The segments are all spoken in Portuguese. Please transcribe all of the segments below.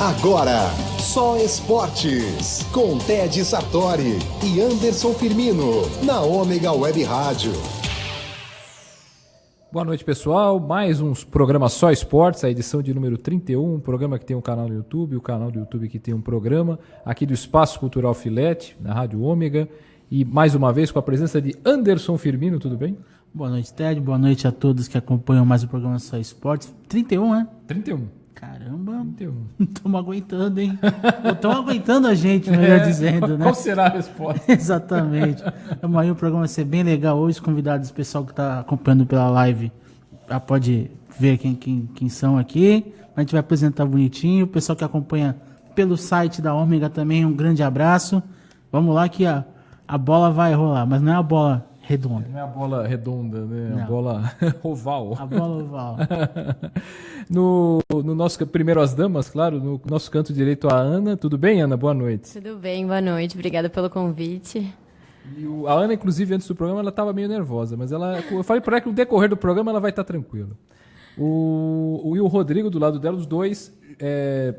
Agora, Só Esportes, com Ted Sartori e Anderson Firmino, na Ômega Web Rádio. Boa noite, pessoal. Mais um programa Só Esportes, a edição de número 31, um programa que tem um canal no YouTube, o canal do YouTube que tem um programa, aqui do Espaço Cultural Filete, na Rádio Ômega, e mais uma vez com a presença de Anderson Firmino, tudo bem? Boa noite, Ted. Boa noite a todos que acompanham mais o programa Só Esportes. 31, né? 31. Caramba, 31. Estamos aguentando, hein? Estão aguentando a gente, melhor dizendo, né? Qual será a resposta? Exatamente. Então, aí o programa vai ser bem legal hoje. Convidados, o pessoal que está acompanhando pela live já pode ver quem são aqui. A gente vai apresentar bonitinho. O pessoal que acompanha pelo site da Ômega também, um grande abraço. Vamos lá que a bola vai rolar, mas não é a bola redonda. Não é a bola redonda, né? Não. A bola oval. A bola oval. No nosso primeiro as damas, claro, no nosso canto direito a Ana. Tudo bem, Ana? Boa noite. Tudo bem, boa noite. Obrigada pelo convite. E a Ana, inclusive, antes do programa, ela estava meio nervosa, mas eu falei para ela que no decorrer do programa ela vai estar tranquila. E o Rodrigo, do lado dela, os dois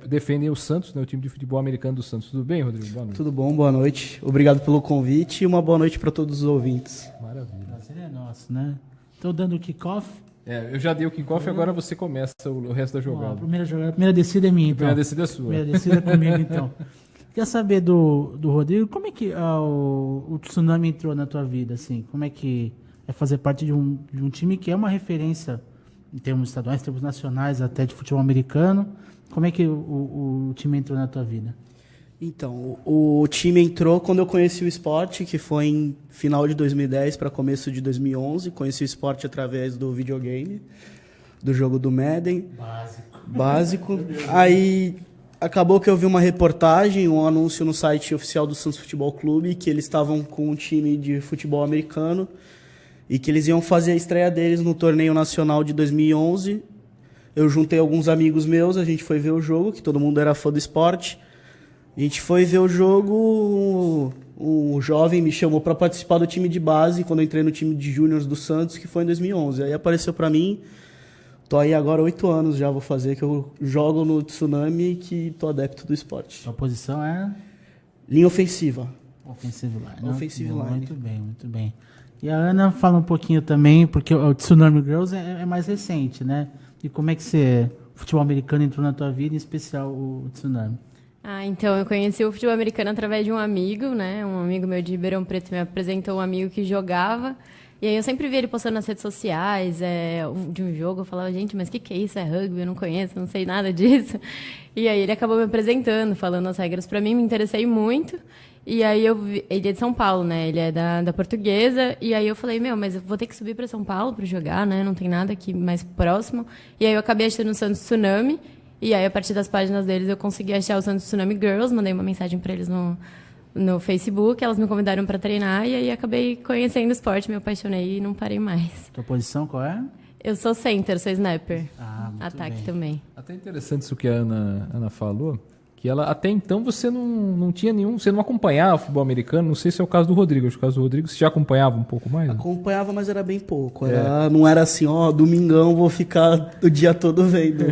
defendem o Santos, né, o time de futebol americano do Santos. Tudo bem, Rodrigo? Boa noite. Tudo bom, boa noite. Obrigado pelo convite e uma boa noite para todos os ouvintes. Maravilha. Prazer é nosso, né? Estou dando o kickoff. Eu já dei o kickoff e agora você começa o resto da jogada. A primeira descida é minha, então. A primeira descida é sua. Primeira descida é comigo, então. Quer saber do Rodrigo, como é que o Tsunami entrou na tua vida, assim? Como é que é fazer parte de um time que é uma referência em termos estaduais, em termos nacionais, até de futebol americano? Como é que o time entrou na tua vida? Então, o time entrou quando eu conheci o esporte, que foi em final de 2010 para começo de 2011. Conheci o esporte através do videogame, do jogo do Madden. Básico. Aí acabou que eu vi uma reportagem, um anúncio no site oficial do Santos Futebol Clube, que eles estavam com um time de futebol americano e que eles iam fazer a estreia deles no torneio nacional de 2011. Eu juntei alguns amigos meus, a gente foi ver o jogo, que todo mundo era fã do esporte. A gente foi ver o jogo, um jovem me chamou para participar do time de base, quando eu entrei no time de júniors do Santos, que foi em 2011. Aí apareceu para mim, tô aí agora 8 anos já, vou fazer, que eu jogo no Tsunami e que tô adepto do esporte. Sua posição é? Linha ofensiva. Offensive line. Offensive line. Muito bem, muito bem. E a Ana fala um pouquinho também, porque o Tsunami Girls é mais recente, né? E como é que o futebol americano entrou na tua vida, em especial o Tsunami? Então eu conheci o futebol americano através de um amigo, né? Um amigo meu de Ribeirão Preto me apresentou um amigo que jogava. E aí eu sempre vi ele postando nas redes sociais de um jogo. Eu falava, gente, mas o que é isso? É rugby? Eu não conheço, não sei nada disso. E aí ele acabou me apresentando, falando as regras para mim. Me interessei muito. E aí ele é de São Paulo, né? Ele é da Portuguesa. E aí eu falei, mas eu vou ter que subir para São Paulo para jogar, né? Não tem nada aqui mais próximo. E aí eu acabei achando o Santos Tsunami. E aí, a partir das páginas deles, eu consegui achar o Santos Tsunami Girls, mandei uma mensagem para eles no Facebook, elas me convidaram para treinar, e aí acabei conhecendo o esporte, me apaixonei e não parei mais. Tua posição qual é? Eu sou center, sou sniper. Muito Ataque bem. também. Até interessante isso que a Ana falou, que ela, até então você não tinha você não acompanhava o futebol americano, não sei se é o caso do Rodrigo, acho que é o caso do Rodrigo, você já acompanhava um pouco mais? Né? Acompanhava, mas era bem pouco. Não era assim, domingão vou ficar o dia todo vendo.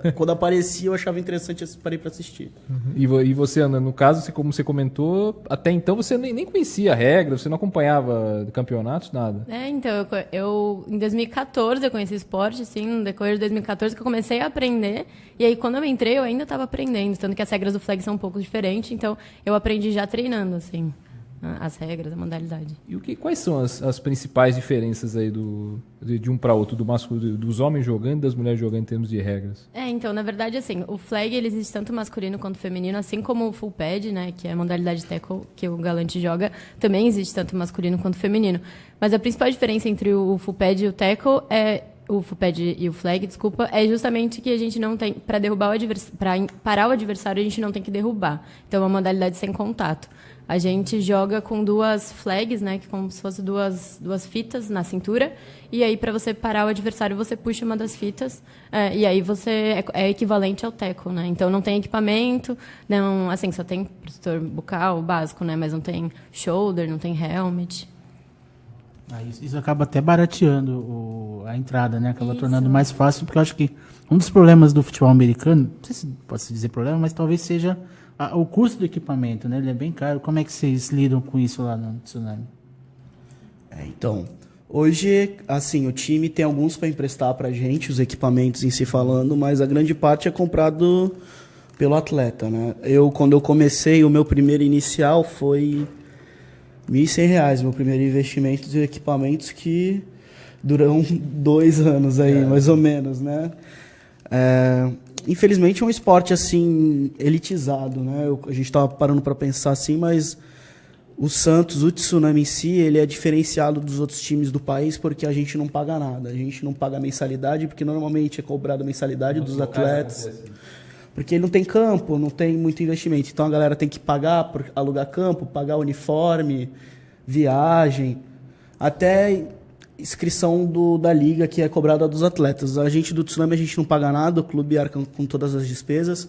Mas quando aparecia eu achava interessante, parei para assistir. E você, Ana, no caso, como você comentou, até então você nem conhecia a regra, você não acompanhava campeonatos, nada. Então, eu em 2014 eu conheci esporte, assim, no decorrer de 2014 que eu comecei a aprender, e aí quando eu entrei eu ainda estava aprendendo, tanto que as regras do flag são um pouco diferentes, então eu aprendi já treinando, assim, as regras, a modalidade. E quais são as principais diferenças aí de um para outro, dos homens jogando e das mulheres jogando em termos de regras? Então, na verdade, assim, o flag ele existe tanto masculino quanto feminino, assim como o full pad, né, que é a modalidade tackle que o Galante joga, também existe tanto masculino quanto feminino. Mas a principal diferença entre o full pad e o tackle o full pad e o flag, desculpa, é justamente que a gente não tem, para parar o adversário, a gente não tem que derrubar. Então, é uma modalidade sem contato. A gente joga com duas flags, né, que como se fossem duas fitas na cintura, e aí para você parar o adversário, você puxa uma das fitas, e aí você é equivalente ao tackle, né? Então não tem equipamento, não, assim, só tem protetor bucal básico, né, mas não tem shoulder, não tem helmet. Isso acaba até barateando a entrada, né? Acaba tornando mais fácil, porque eu acho que um dos problemas do futebol americano, não sei se pode se dizer problema, mas talvez seja o custo do equipamento, né? Ele é bem caro. Como é que vocês lidam com isso lá no Tsunami? Então, hoje, assim, o time tem alguns para emprestar para a gente, os equipamentos em si falando, mas a grande parte é comprado pelo atleta, né? Quando eu comecei, o meu primeiro inicial foi R$1.100, meu primeiro investimento de equipamentos que duram 2 anos aí, mais ou menos, né? Infelizmente é um esporte, assim, elitizado, né? A gente estava parando para pensar assim, mas o Santos, o Tsunami em si, ele é diferenciado dos outros times do país porque a gente não paga nada. A gente não paga mensalidade, porque normalmente é cobrado a mensalidade dos atletas. Porque não tem campo, não tem muito investimento. Então a galera tem que pagar por alugar campo, pagar uniforme, viagem, até inscrição da liga que é cobrada dos atletas. A gente do Tsunami, a gente não paga nada, o clube arca com todas as despesas,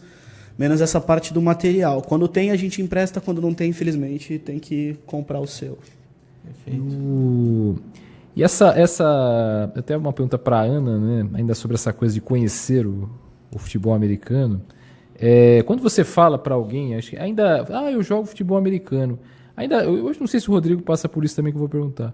menos essa parte do material. Quando tem, a gente empresta, quando não tem, infelizmente, tem que comprar o seu. Perfeito. E até uma pergunta para a Ana, né? Ainda sobre essa coisa de conhecer o futebol americano. Quando você fala para alguém, acho que ainda, eu jogo futebol americano. Hoje não sei se o Rodrigo passa por isso também, que eu vou perguntar.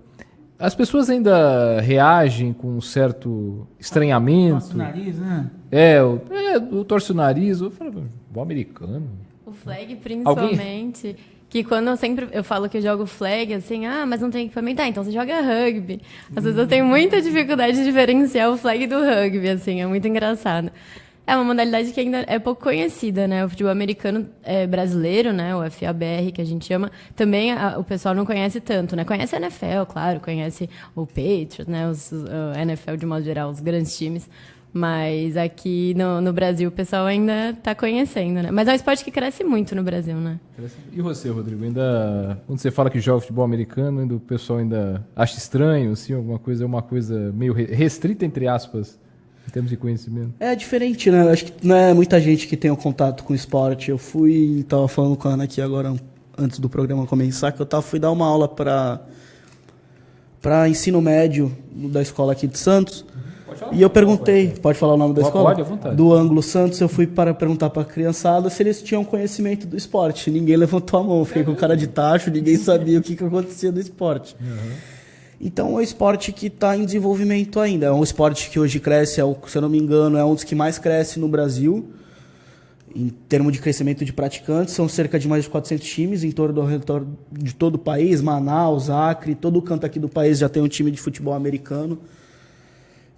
As pessoas ainda reagem com um certo estranhamento. Torce o nariz, né? Eu torço o nariz. Eu falo, futebol americano. O flag, principalmente. Que quando eu falo que eu jogo flag, assim, mas não tem equipamento. Então você joga rugby. Às vezes eu tenho muita dificuldade de diferenciar o flag do rugby, assim, é muito engraçado. É uma modalidade que ainda é pouco conhecida, né? O futebol americano brasileiro, né? O FABR, que a gente chama, também o pessoal não conhece tanto, né? Conhece a NFL, claro, conhece o Patriots, né? O NFL, de modo geral, os grandes times. Mas aqui no Brasil o pessoal ainda está conhecendo, né? Mas é um esporte que cresce muito no Brasil, né? E você, Rodrigo? Quando você fala que joga futebol americano, o pessoal ainda acha estranho, assim, alguma coisa, é uma coisa meio restrita, entre aspas, em termos de conhecimento? É diferente, né? Acho que não é muita gente que tem o contato com o esporte. Tava falando com a Ana aqui agora, antes do programa começar, que eu fui dar uma aula para ensino médio da escola aqui de Santos. E eu perguntei, pode falar o nome da escola? Pode, à vontade. Do Ângulo Santos, eu fui para perguntar para a criançada se eles tinham conhecimento do esporte. Ninguém levantou a mão, fiquei com cara de tacho, ninguém sabia o que acontecia do esporte. Então é um esporte que está em desenvolvimento ainda. É um esporte que hoje cresce, se eu não me engano, é um dos que mais cresce no Brasil. Em termos de crescimento de praticantes, são cerca de mais de 400 times em torno de todo o país. Manaus, Acre, todo o canto aqui do país já tem um time de futebol americano.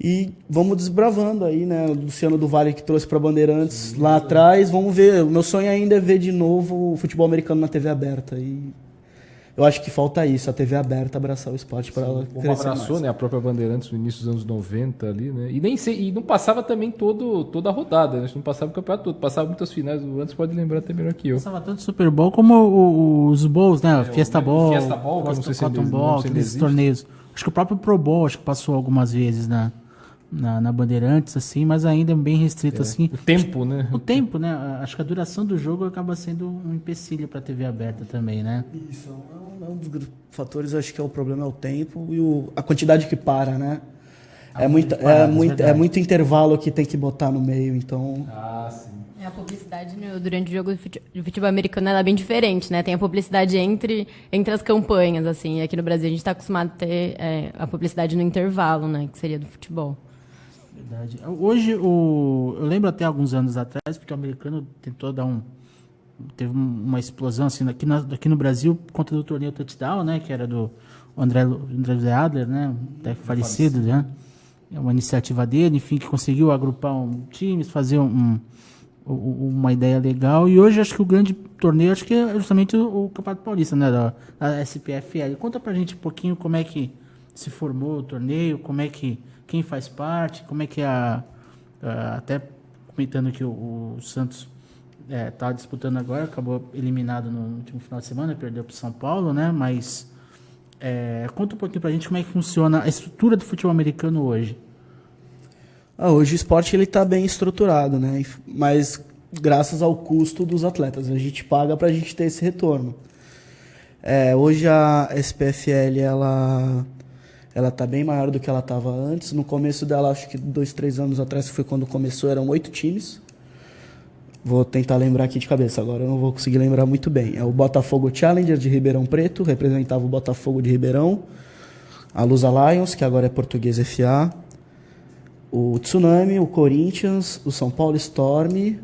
E vamos desbravando aí, né? O Luciano do Vale que trouxe para Bandeirantes lá atrás. Vamos ver. O meu sonho ainda é ver de novo o futebol americano na TV aberta. E eu acho que falta isso, a TV aberta abraçar o esporte para ela crescer abraçou, mais. Né, a própria Bandeirantes no início dos anos 90 ali, né? E não passava também toda a rodada, né? Não passava o campeonato todo, passava muitas finais. O Anderson pode lembrar até melhor que eu. Passava tanto Super Bowl como os Bowls, né? Fiesta Bowl, Cotton Bowl, aqueles torneios. Acho que o próprio Pro Bowl acho que passou algumas vezes na Bandeirantes, assim, mas ainda bem restrito, assim. O tempo, né? O tempo, né? Acho que a duração do jogo acaba sendo um empecilho para a TV aberta também, né? Isso, um dos fatores, acho que o problema é o tempo e a quantidade que para, né? É muito intervalo que tem que botar no meio, então... sim. A publicidade durante o jogo de futebol americano ela é bem diferente, né? Tem a publicidade entre as campanhas, assim. E aqui no Brasil a gente está acostumado a ter a publicidade no intervalo, né? Que seria do futebol. Verdade. Hoje, eu lembro até alguns anos atrás, porque o americano tentou teve uma explosão assim, aqui no Brasil, por conta do torneio Touchdown, né? Que era do André Adler, né? Até falecido, né? É uma iniciativa dele, enfim, que conseguiu agrupar times, fazer uma ideia legal. E hoje acho que o grande torneio acho que é justamente o Campeonato Paulista, né? Da SPFL. Conta pra gente um pouquinho como é que se formou o torneio, quem faz parte, como é que até comentando que o Santos está disputando agora, acabou eliminado no último final de semana, perdeu para o São Paulo, né? Mas conta um pouquinho para a gente como é que funciona a estrutura do futebol americano hoje. Hoje o esporte está bem estruturado, né? Mas graças ao custo dos atletas, a gente paga para a gente ter esse retorno. Hoje a SPFL Ela está bem maior do que ela estava antes. No começo dela, acho que 2, 3 anos atrás, que foi quando começou, eram 8 times. Vou tentar lembrar aqui de cabeça, agora eu não vou conseguir lembrar muito bem. É o Botafogo Challenger de Ribeirão Preto, representava o Botafogo de Ribeirão. A Lusa Lions, que agora é Português FA. O Tsunami, o Corinthians, o São Paulo Storm,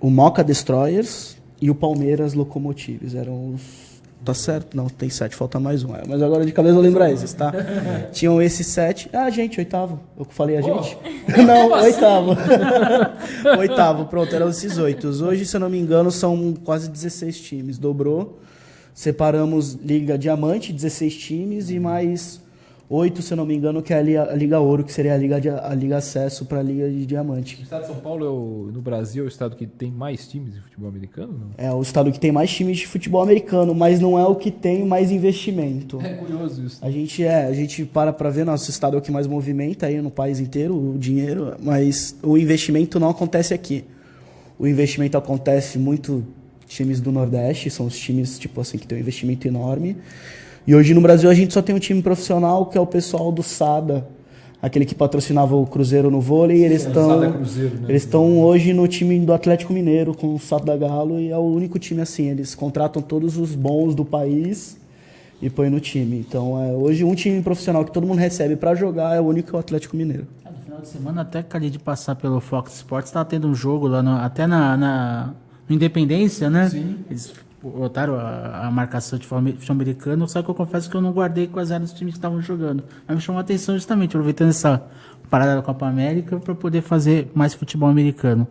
o Moca Destroyers e o Palmeiras Locomotives. Eram os... Tá certo? Não, tem 7, falta mais um. Mas agora de cabeça eu lembro esses, tá? Tinham esses 7. Ah, gente, 8º. Eu falei a gente? Não, 8º. 8º, pronto, eram esses 8. Hoje, se eu não me engano, são quase 16 times. Dobrou. Separamos Liga Diamante, 16 times, e mais 8, se eu não me engano, que é a Liga Ouro, que seria a Liga Acesso para a Liga de Diamante. O estado de São Paulo, no Brasil, é o estado que tem mais times de futebol americano? Não? É o estado que tem mais times de futebol americano, mas não é o que tem mais investimento. É curioso isso. A gente para ver, nosso estado é o que mais movimenta aí no país inteiro, o dinheiro, mas o investimento não acontece aqui. O investimento acontece muito times do Nordeste, são os times tipo assim que tem um investimento enorme. E hoje no Brasil a gente só tem um time profissional, que é o pessoal do SADA, aquele que patrocinava o Cruzeiro no vôlei. Eles estão hoje no time do Atlético Mineiro com o SADA Galo, e é o único time assim. Eles contratam todos os bons do país e põem no time. Então hoje um time profissional que todo mundo recebe para jogar é o único, o Atlético Mineiro. No final de semana, até acabei de passar pelo Fox Sports, estava tendo um jogo lá até no Independência, né? Sim. Eles botaram a marcação de futebol americano, só que eu confesso que eu não guardei quais eram os times que estavam jogando. Mas me chamou a atenção justamente, aproveitando essa parada da Copa América, para poder fazer mais futebol americano.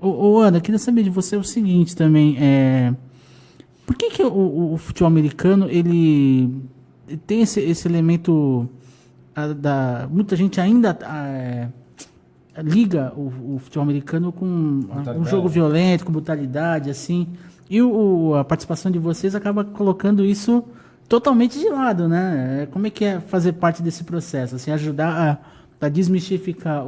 Ana, eu queria saber de você o seguinte também, por que o futebol americano ele tem esse elemento muita gente ainda liga o futebol americano com um jogo violento, com brutalidade, assim. E a participação de vocês acaba colocando isso totalmente de lado, né? Como é que é fazer parte desse processo? Assim, ajudar a desmistificar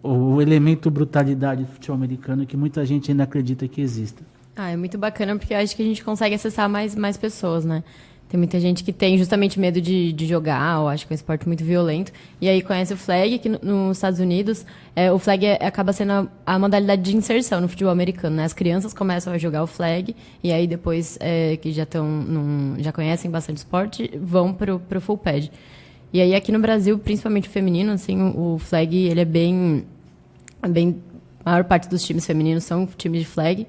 o elemento brutalidade do futebol americano, que muita gente ainda acredita que exista. É muito bacana, porque eu acho que a gente consegue acessar mais pessoas, né? Tem muita gente que tem justamente medo de jogar, ou acha que é um esporte muito violento, e aí conhece o flag, que nos Estados Unidos, o flag acaba sendo a modalidade de inserção no futebol americano, né? As crianças começam a jogar o flag, e aí depois, que já conhecem bastante esporte, vão pro full pad. E aí aqui no Brasil, principalmente o feminino, assim, o flag, ele é bem... A maior parte dos times femininos são times de flag.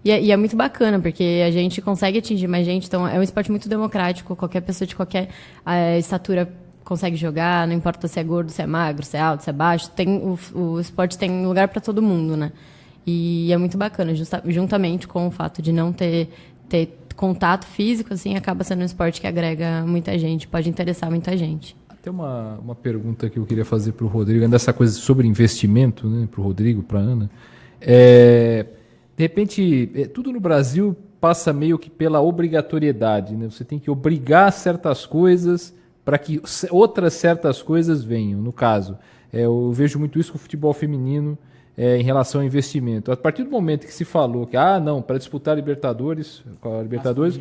E é muito bacana, porque a gente consegue atingir mais gente. Então, é um esporte muito democrático. Qualquer pessoa de qualquer estatura consegue jogar. Não importa se é gordo, se é magro, se é alto, se é baixo. O esporte tem lugar para todo mundo, né? E é muito bacana, juntamente com o fato de não ter contato físico, assim, acaba sendo um esporte que agrega muita gente, pode interessar muita gente. Tem uma pergunta que eu queria fazer para o Rodrigo, ainda essa coisa sobre investimento, né, para o Rodrigo, para a Ana. De repente, tudo no Brasil passa meio que pela obrigatoriedade, né? Você tem que obrigar certas coisas para que outras certas coisas venham. No caso, eu vejo muito isso com o futebol feminino em relação ao investimento. A partir do momento que se falou que, não, para disputar Libertadores,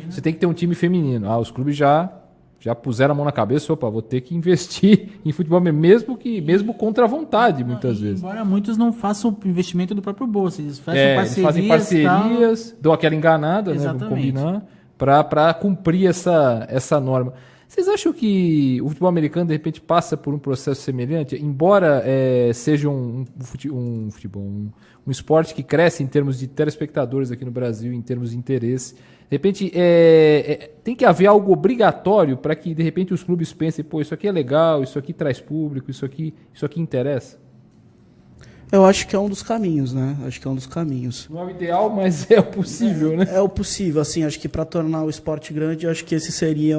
você tem que ter um time feminino. Os clubes já puseram a mão na cabeça, vou ter que investir em futebol mesmo contra a vontade, muitas vezes. Embora muitos não façam o investimento do próprio bolso, eles fazem parcerias, dão aquela enganada, né, vamos combinar, para cumprir essa norma. Vocês acham que o futebol americano, de repente, passa por um processo semelhante? Embora seja um esporte que cresce em termos de telespectadores aqui no Brasil, em termos de interesse, de repente, tem que haver algo obrigatório para que, de repente, os clubes pensem, isso aqui é legal, isso aqui traz público, isso aqui interessa? Eu acho que é um dos caminhos, né? Acho que é um dos caminhos. Não é o ideal, mas é o possível, né? É o possível, assim, acho que para tornar o esporte grande, acho que esse seria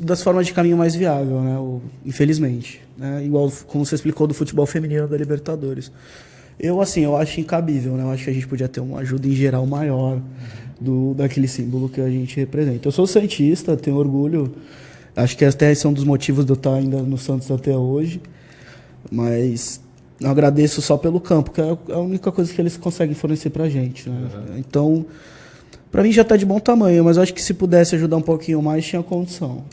das formas de caminho mais viável, né? Infelizmente, né? Igual como você explicou do futebol feminino da Libertadores. Eu acho incabível, né? Eu acho que a gente podia ter uma ajuda em geral maior daquele símbolo que a gente representa. Eu sou santista, tenho orgulho. Acho que até esse é um dos motivos de eu estar ainda no Santos até hoje. Mas eu agradeço só pelo campo, que é a única coisa que eles conseguem fornecer pra gente, né? Então, Pra mim já tá de bom tamanho, mas eu acho que se pudesse ajudar um pouquinho mais, tinha condição.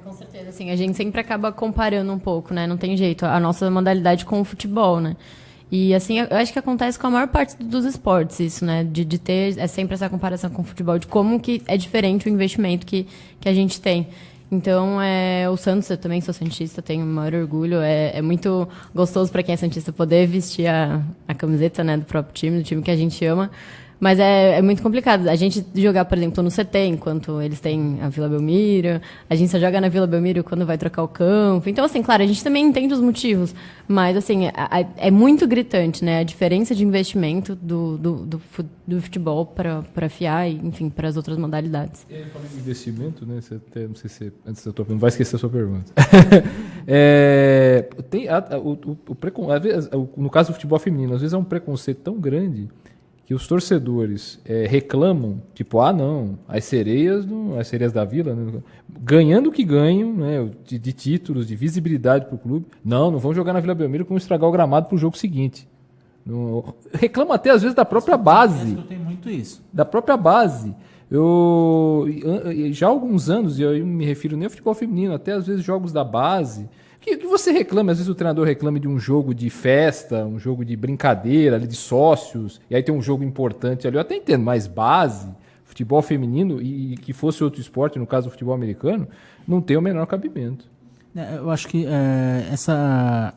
Com certeza, assim, a gente sempre acaba comparando um pouco, né? Não tem jeito, a nossa modalidade com o futebol, né? E, assim, eu acho que acontece com a maior parte dos esportes isso, né? De ter sempre essa comparação com o futebol, de como que é diferente o investimento que a gente tem. Então, o Santos, eu também sou santista, tenho o maior orgulho. É muito gostoso para quem é santista poder vestir a camiseta, né, do próprio time, do time que a gente ama. Mas é muito complicado. A gente jogar, por exemplo, no CT, enquanto eles têm a Vila Belmiro. A gente só joga na Vila Belmiro quando vai trocar o campo. Então, assim, claro, a gente também entende os motivos. Mas, assim, é muito gritante, né? A diferença de investimento do futebol para a FIA e, enfim, para as outras modalidades. E aí, falando de investimento, né? Você até, não sei se antes da tua pergunta, não vai esquecer a sua pergunta. No caso do futebol feminino, às vezes é um preconceito tão grande que os torcedores reclamam, tipo, não, as sereias da Vila, né, ganhando o que ganham, né, de títulos, de visibilidade para o clube, não vão jogar na Vila Belmiro como estragar o gramado para o jogo seguinte. Reclama até às vezes da própria base. Eu tenho muito isso. Da própria base. Já há alguns anos, e eu me refiro nem ao futebol feminino, até às vezes jogos da base, que você reclama, às vezes o treinador reclama de um jogo de festa, um jogo de brincadeira, ali de sócios, e aí tem um jogo importante ali, eu até entendo, mas base, futebol feminino, e que fosse outro esporte, no caso do futebol americano, não tem o menor cabimento. Eu acho que a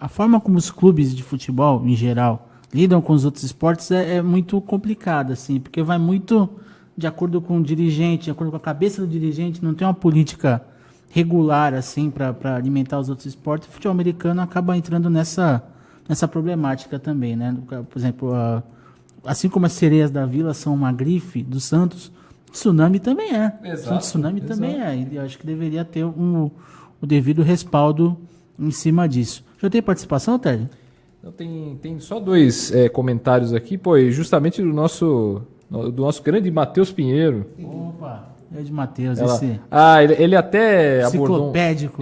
forma como os clubes de futebol, em geral, lidam com os outros esportes é muito complicada, assim, porque vai muito de acordo com o dirigente, de acordo com a cabeça do dirigente, não tem uma política regular, assim, para alimentar os outros esportes. O futebol americano acaba entrando nessa problemática também, né? Por exemplo, assim como as sereias da Vila são uma grife do Santos, o Tsunami também é. Exato, o Tsunami também é. E eu acho que deveria ter o devido respaldo em cima disso. Já tem participação, Tércio? Então, tem só 2 comentários aqui, justamente do nosso grande Matheus Pinheiro. Opa! É de Matheus, ele até abordou... Enciclopédico.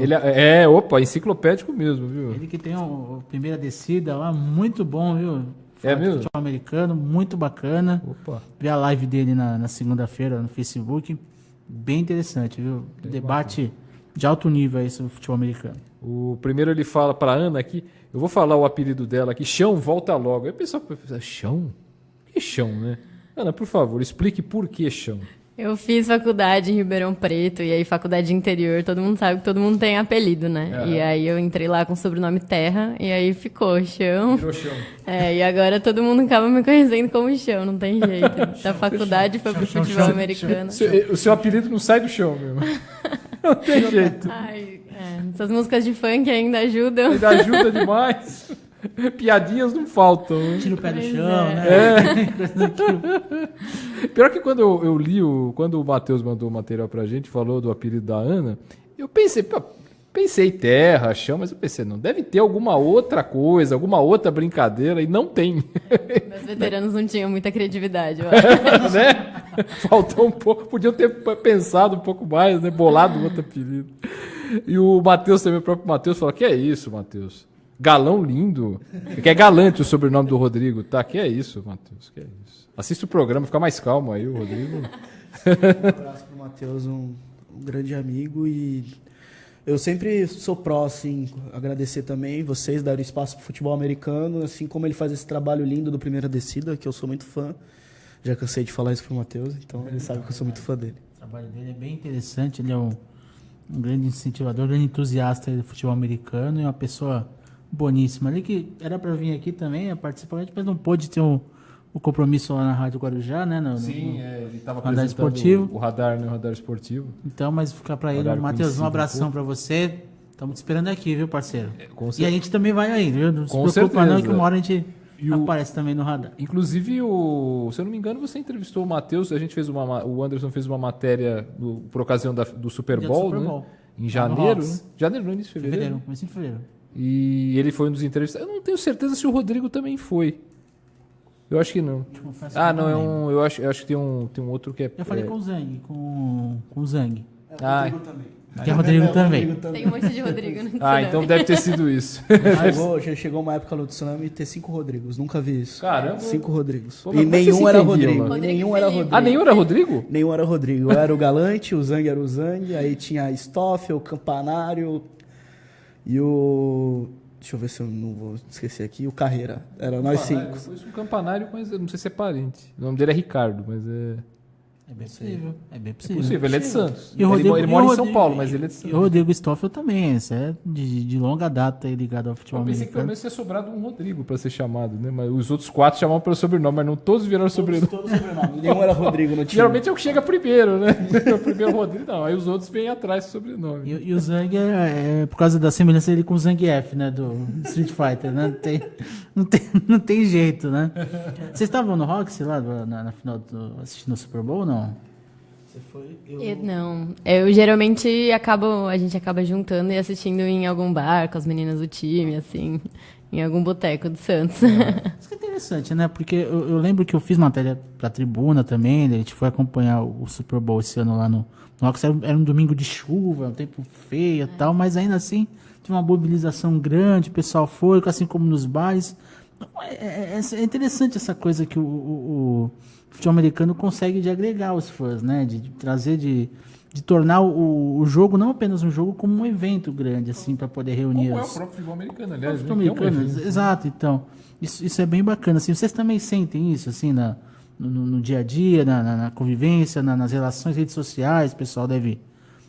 Enciclopédico mesmo, viu? Ele que tem a primeira descida lá, muito bom, viu? Mesmo? Futebol americano, muito bacana. Opa. Vi a live dele na segunda-feira no Facebook. Bem interessante, viu? Debate de alto nível aí sobre o futebol americano. O primeiro ele fala para Ana aqui, eu vou falar o apelido dela aqui, Chão, volta logo. Aí o pessoal pensa, Chão? Que Chão, né? Ana, por favor, explique por que Chão. Eu fiz faculdade em Ribeirão Preto, e aí faculdade de interior, todo mundo sabe que todo mundo tem apelido, né? E aí eu entrei lá com o sobrenome Terra, e aí ficou Chão. Virou Chão. E agora todo mundo acaba me conhecendo como Chão, não tem jeito. Da faculdade foi pro futebol americano. O seu apelido não sai do chão mesmo. Não tem jeito. Essas músicas de funk ainda ajudam. Ainda ajuda demais. Piadinhas não faltam. Tira o pé do Pois chão, é. né? Pior que quando eu li, quando o Matheus mandou o material pra gente, falou do apelido da Ana, eu pensei terra, chão, mas eu pensei, não, deve ter alguma outra coisa, alguma outra brincadeira, e não tem. Meus veteranos não tinham muita criatividade, eu acho. Né? Faltou um pouco, podiam ter pensado um pouco mais, né? Bolado outro apelido. E o Matheus também, o próprio Matheus, falou, que é isso, Matheus? Galão lindo. Que é galante o sobrenome do Rodrigo, tá? Que é isso, Matheus, que é isso. Assista o programa, fica mais calmo aí, o Rodrigo. Um abraço pro Matheus, um grande amigo, e eu sempre sou pró, assim, agradecer também vocês darem espaço pro futebol americano, assim como ele faz esse trabalho lindo do Primeira Descida, que eu sou muito fã. Já cansei de falar isso pro Matheus, então ele sabe que eu sou muito fã dele. O trabalho dele é bem interessante, ele é um grande incentivador, um grande entusiasta do futebol americano, e uma pessoa boníssima. Ali que era para vir aqui também, participar, mas não pôde ter o compromisso lá na Rádio Guarujá, né? Ele estava Radar apresentando Esportivo. o radar, né? O radar esportivo. Então, mas ficar para ele, Horário Matheus, um conhecido abração um para você. Estamos te esperando aqui, viu, parceiro? Com E a certeza. gente também vai aí, viu? Não se Com preocupa não, certeza. que uma hora a gente E aparece também no radar. Inclusive, se eu não me engano, você entrevistou o Matheus, o Anderson fez uma matéria por ocasião do Super Dia do Bowl, Super né? Bowl. Em Lá janeiro, no né? Hawks. Janeiro, no início de fevereiro. Mas em fevereiro. E ele foi um dos entrevistados. Eu não tenho certeza se o Rodrigo também foi. Eu acho que não. Confesso que Ah, eu não, lembro. eu acho que tem um outro que é... Eu falei com o Zang, com o Zang. Ah, Rodrigo também. Que é Rodrigo também. Tem um monte de Rodrigo no Ah, Tsunami. então deve ter sido isso. Já chegou uma época no Tsunami ter 5 Rodrigos. Nunca vi isso. Caramba. 5 Rodrigos. Pô, E mas como é que nenhum vocês era entendiam, Rodrigo. mano? E nenhum era Rodrigo. Ah, nenhum era Rodrigo? Nenhum era Rodrigo. Eu era o Galante, o Zang era o Zang, aí tinha Stoffel, o Campanário e o... Deixa eu ver se eu não vou esquecer aqui. O Carreira. Era nós 5. Eu conheço um campanário, mas eu não sei se é parente. O nome dele é Ricardo, mas é... É bem possível. É bem É possível. possível, ele é de Santos. E o Rodrigo- ele mora e o em São Rodrigo- Paulo, mas ele é de E Santos. o Rodrigo Stoffel também, esse é de longa data aí ligado ao futebol Eu pensei que pelo americano. menos tinha sobrado um Rodrigo pra ser chamado, né? Mas os outros 4 chamavam pelo sobrenome, mas não todos viraram sobrenome. Todos sobrenome. Nenhum era Rodrigo no time. Geralmente é o que chega primeiro, né? O primeiro Rodrigo, não. Aí os outros vêm atrás do sobrenome. E o Zang é por causa da semelhança dele com o Zangief, né? Do Street Fighter, né? Não tem jeito, né? Vocês estavam no Roxy lá na final assistindo o Super Bowl ou não? Você foi? Não, eu geralmente a gente acaba juntando e assistindo em algum bar com as meninas do time, assim, em algum boteco de Santos. Isso que é interessante, né? Porque eu lembro que eu fiz matéria pra Tribuna também, a gente foi acompanhar o Super Bowl esse ano lá no Roxy. Era um domingo de chuva, um tempo feio e tal, mas ainda assim tinha uma mobilização grande, o pessoal foi, assim como nos bares. É interessante essa coisa que o futebol americano consegue de agregar os fãs, né? De trazer, de tornar o jogo não apenas um jogo, como um evento grande, assim, para poder reunir Como é o os... próprio futebol americano, O aliás. futebol né? Que é um americano, evento. exato, então. Isso é bem bacana. Assim, vocês também sentem isso, assim, no dia a dia, na convivência, nas relações, redes sociais, o pessoal deve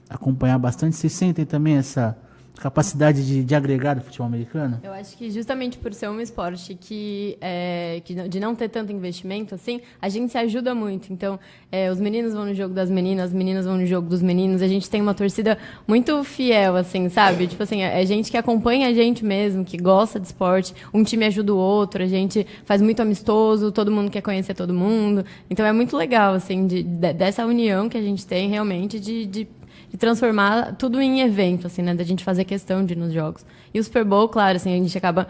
acompanhar bastante. Vocês sentem também essa capacidade de agregar do futebol americano? Eu acho que justamente por ser um esporte que de não ter tanto investimento, assim, a gente se ajuda muito. Então, os meninos vão no jogo das meninas, as meninas vão no jogo dos meninos. A gente tem uma torcida muito fiel, assim, sabe? Tipo assim, é gente que acompanha a gente mesmo, que gosta de esporte. Um time ajuda o outro, a gente faz muito amistoso, todo mundo quer conhecer todo mundo. Então, é muito legal, assim, dessa união que a gente tem realmente de transformar tudo em evento, assim, né? Da gente fazer questão de ir nos jogos. E o Super Bowl, claro, assim, a gente acaba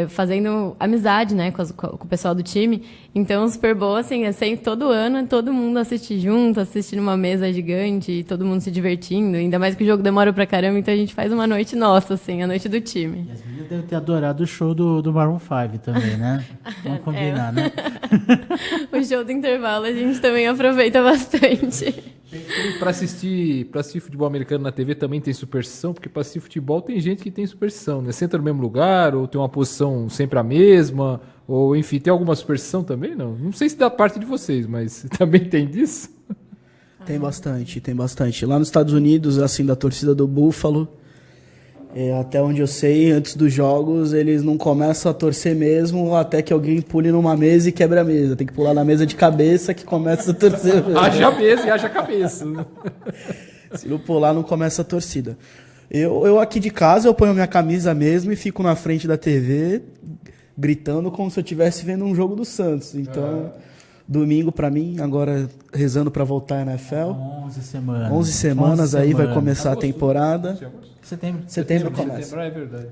fazendo amizade, né? Com o pessoal do time. Então, o Super Bowl, assim, é sempre todo ano, todo mundo assiste junto, assiste numa mesa gigante, e todo mundo se divertindo. Ainda mais que o jogo demora pra caramba, então a gente faz uma noite nossa, assim, a noite do time. E as meninas devem ter adorado o show do Maroon 5 também, né? Vamos combinar, né? O show do intervalo a gente também aproveita bastante. Para assistir futebol americano na TV também tem superstição, porque para assistir futebol tem gente que tem superstição, né? Senta no mesmo lugar, ou tem uma posição sempre a mesma, ou enfim, tem alguma superstição também? Não sei se da parte de vocês, mas também tem disso? Tem bastante. Lá nos Estados Unidos, assim, da torcida do Buffalo, até onde eu sei, antes dos jogos, eles não começam a torcer mesmo até que alguém pule numa mesa e quebre a mesa. Tem que pular na mesa de cabeça que começa a torcer mesmo. Haja mesa e haja cabeça. Se não pular, não começa a torcida. Eu aqui de casa, eu ponho minha camisa mesmo e fico na frente da TV gritando como se eu estivesse vendo um jogo do Santos. Então, domingo pra mim, agora rezando pra voltar à NFL. 11 semanas. 11 semanas aí vai semanas. começar a Agosto. temporada. Setembro. Começa. Setembro, é verdade.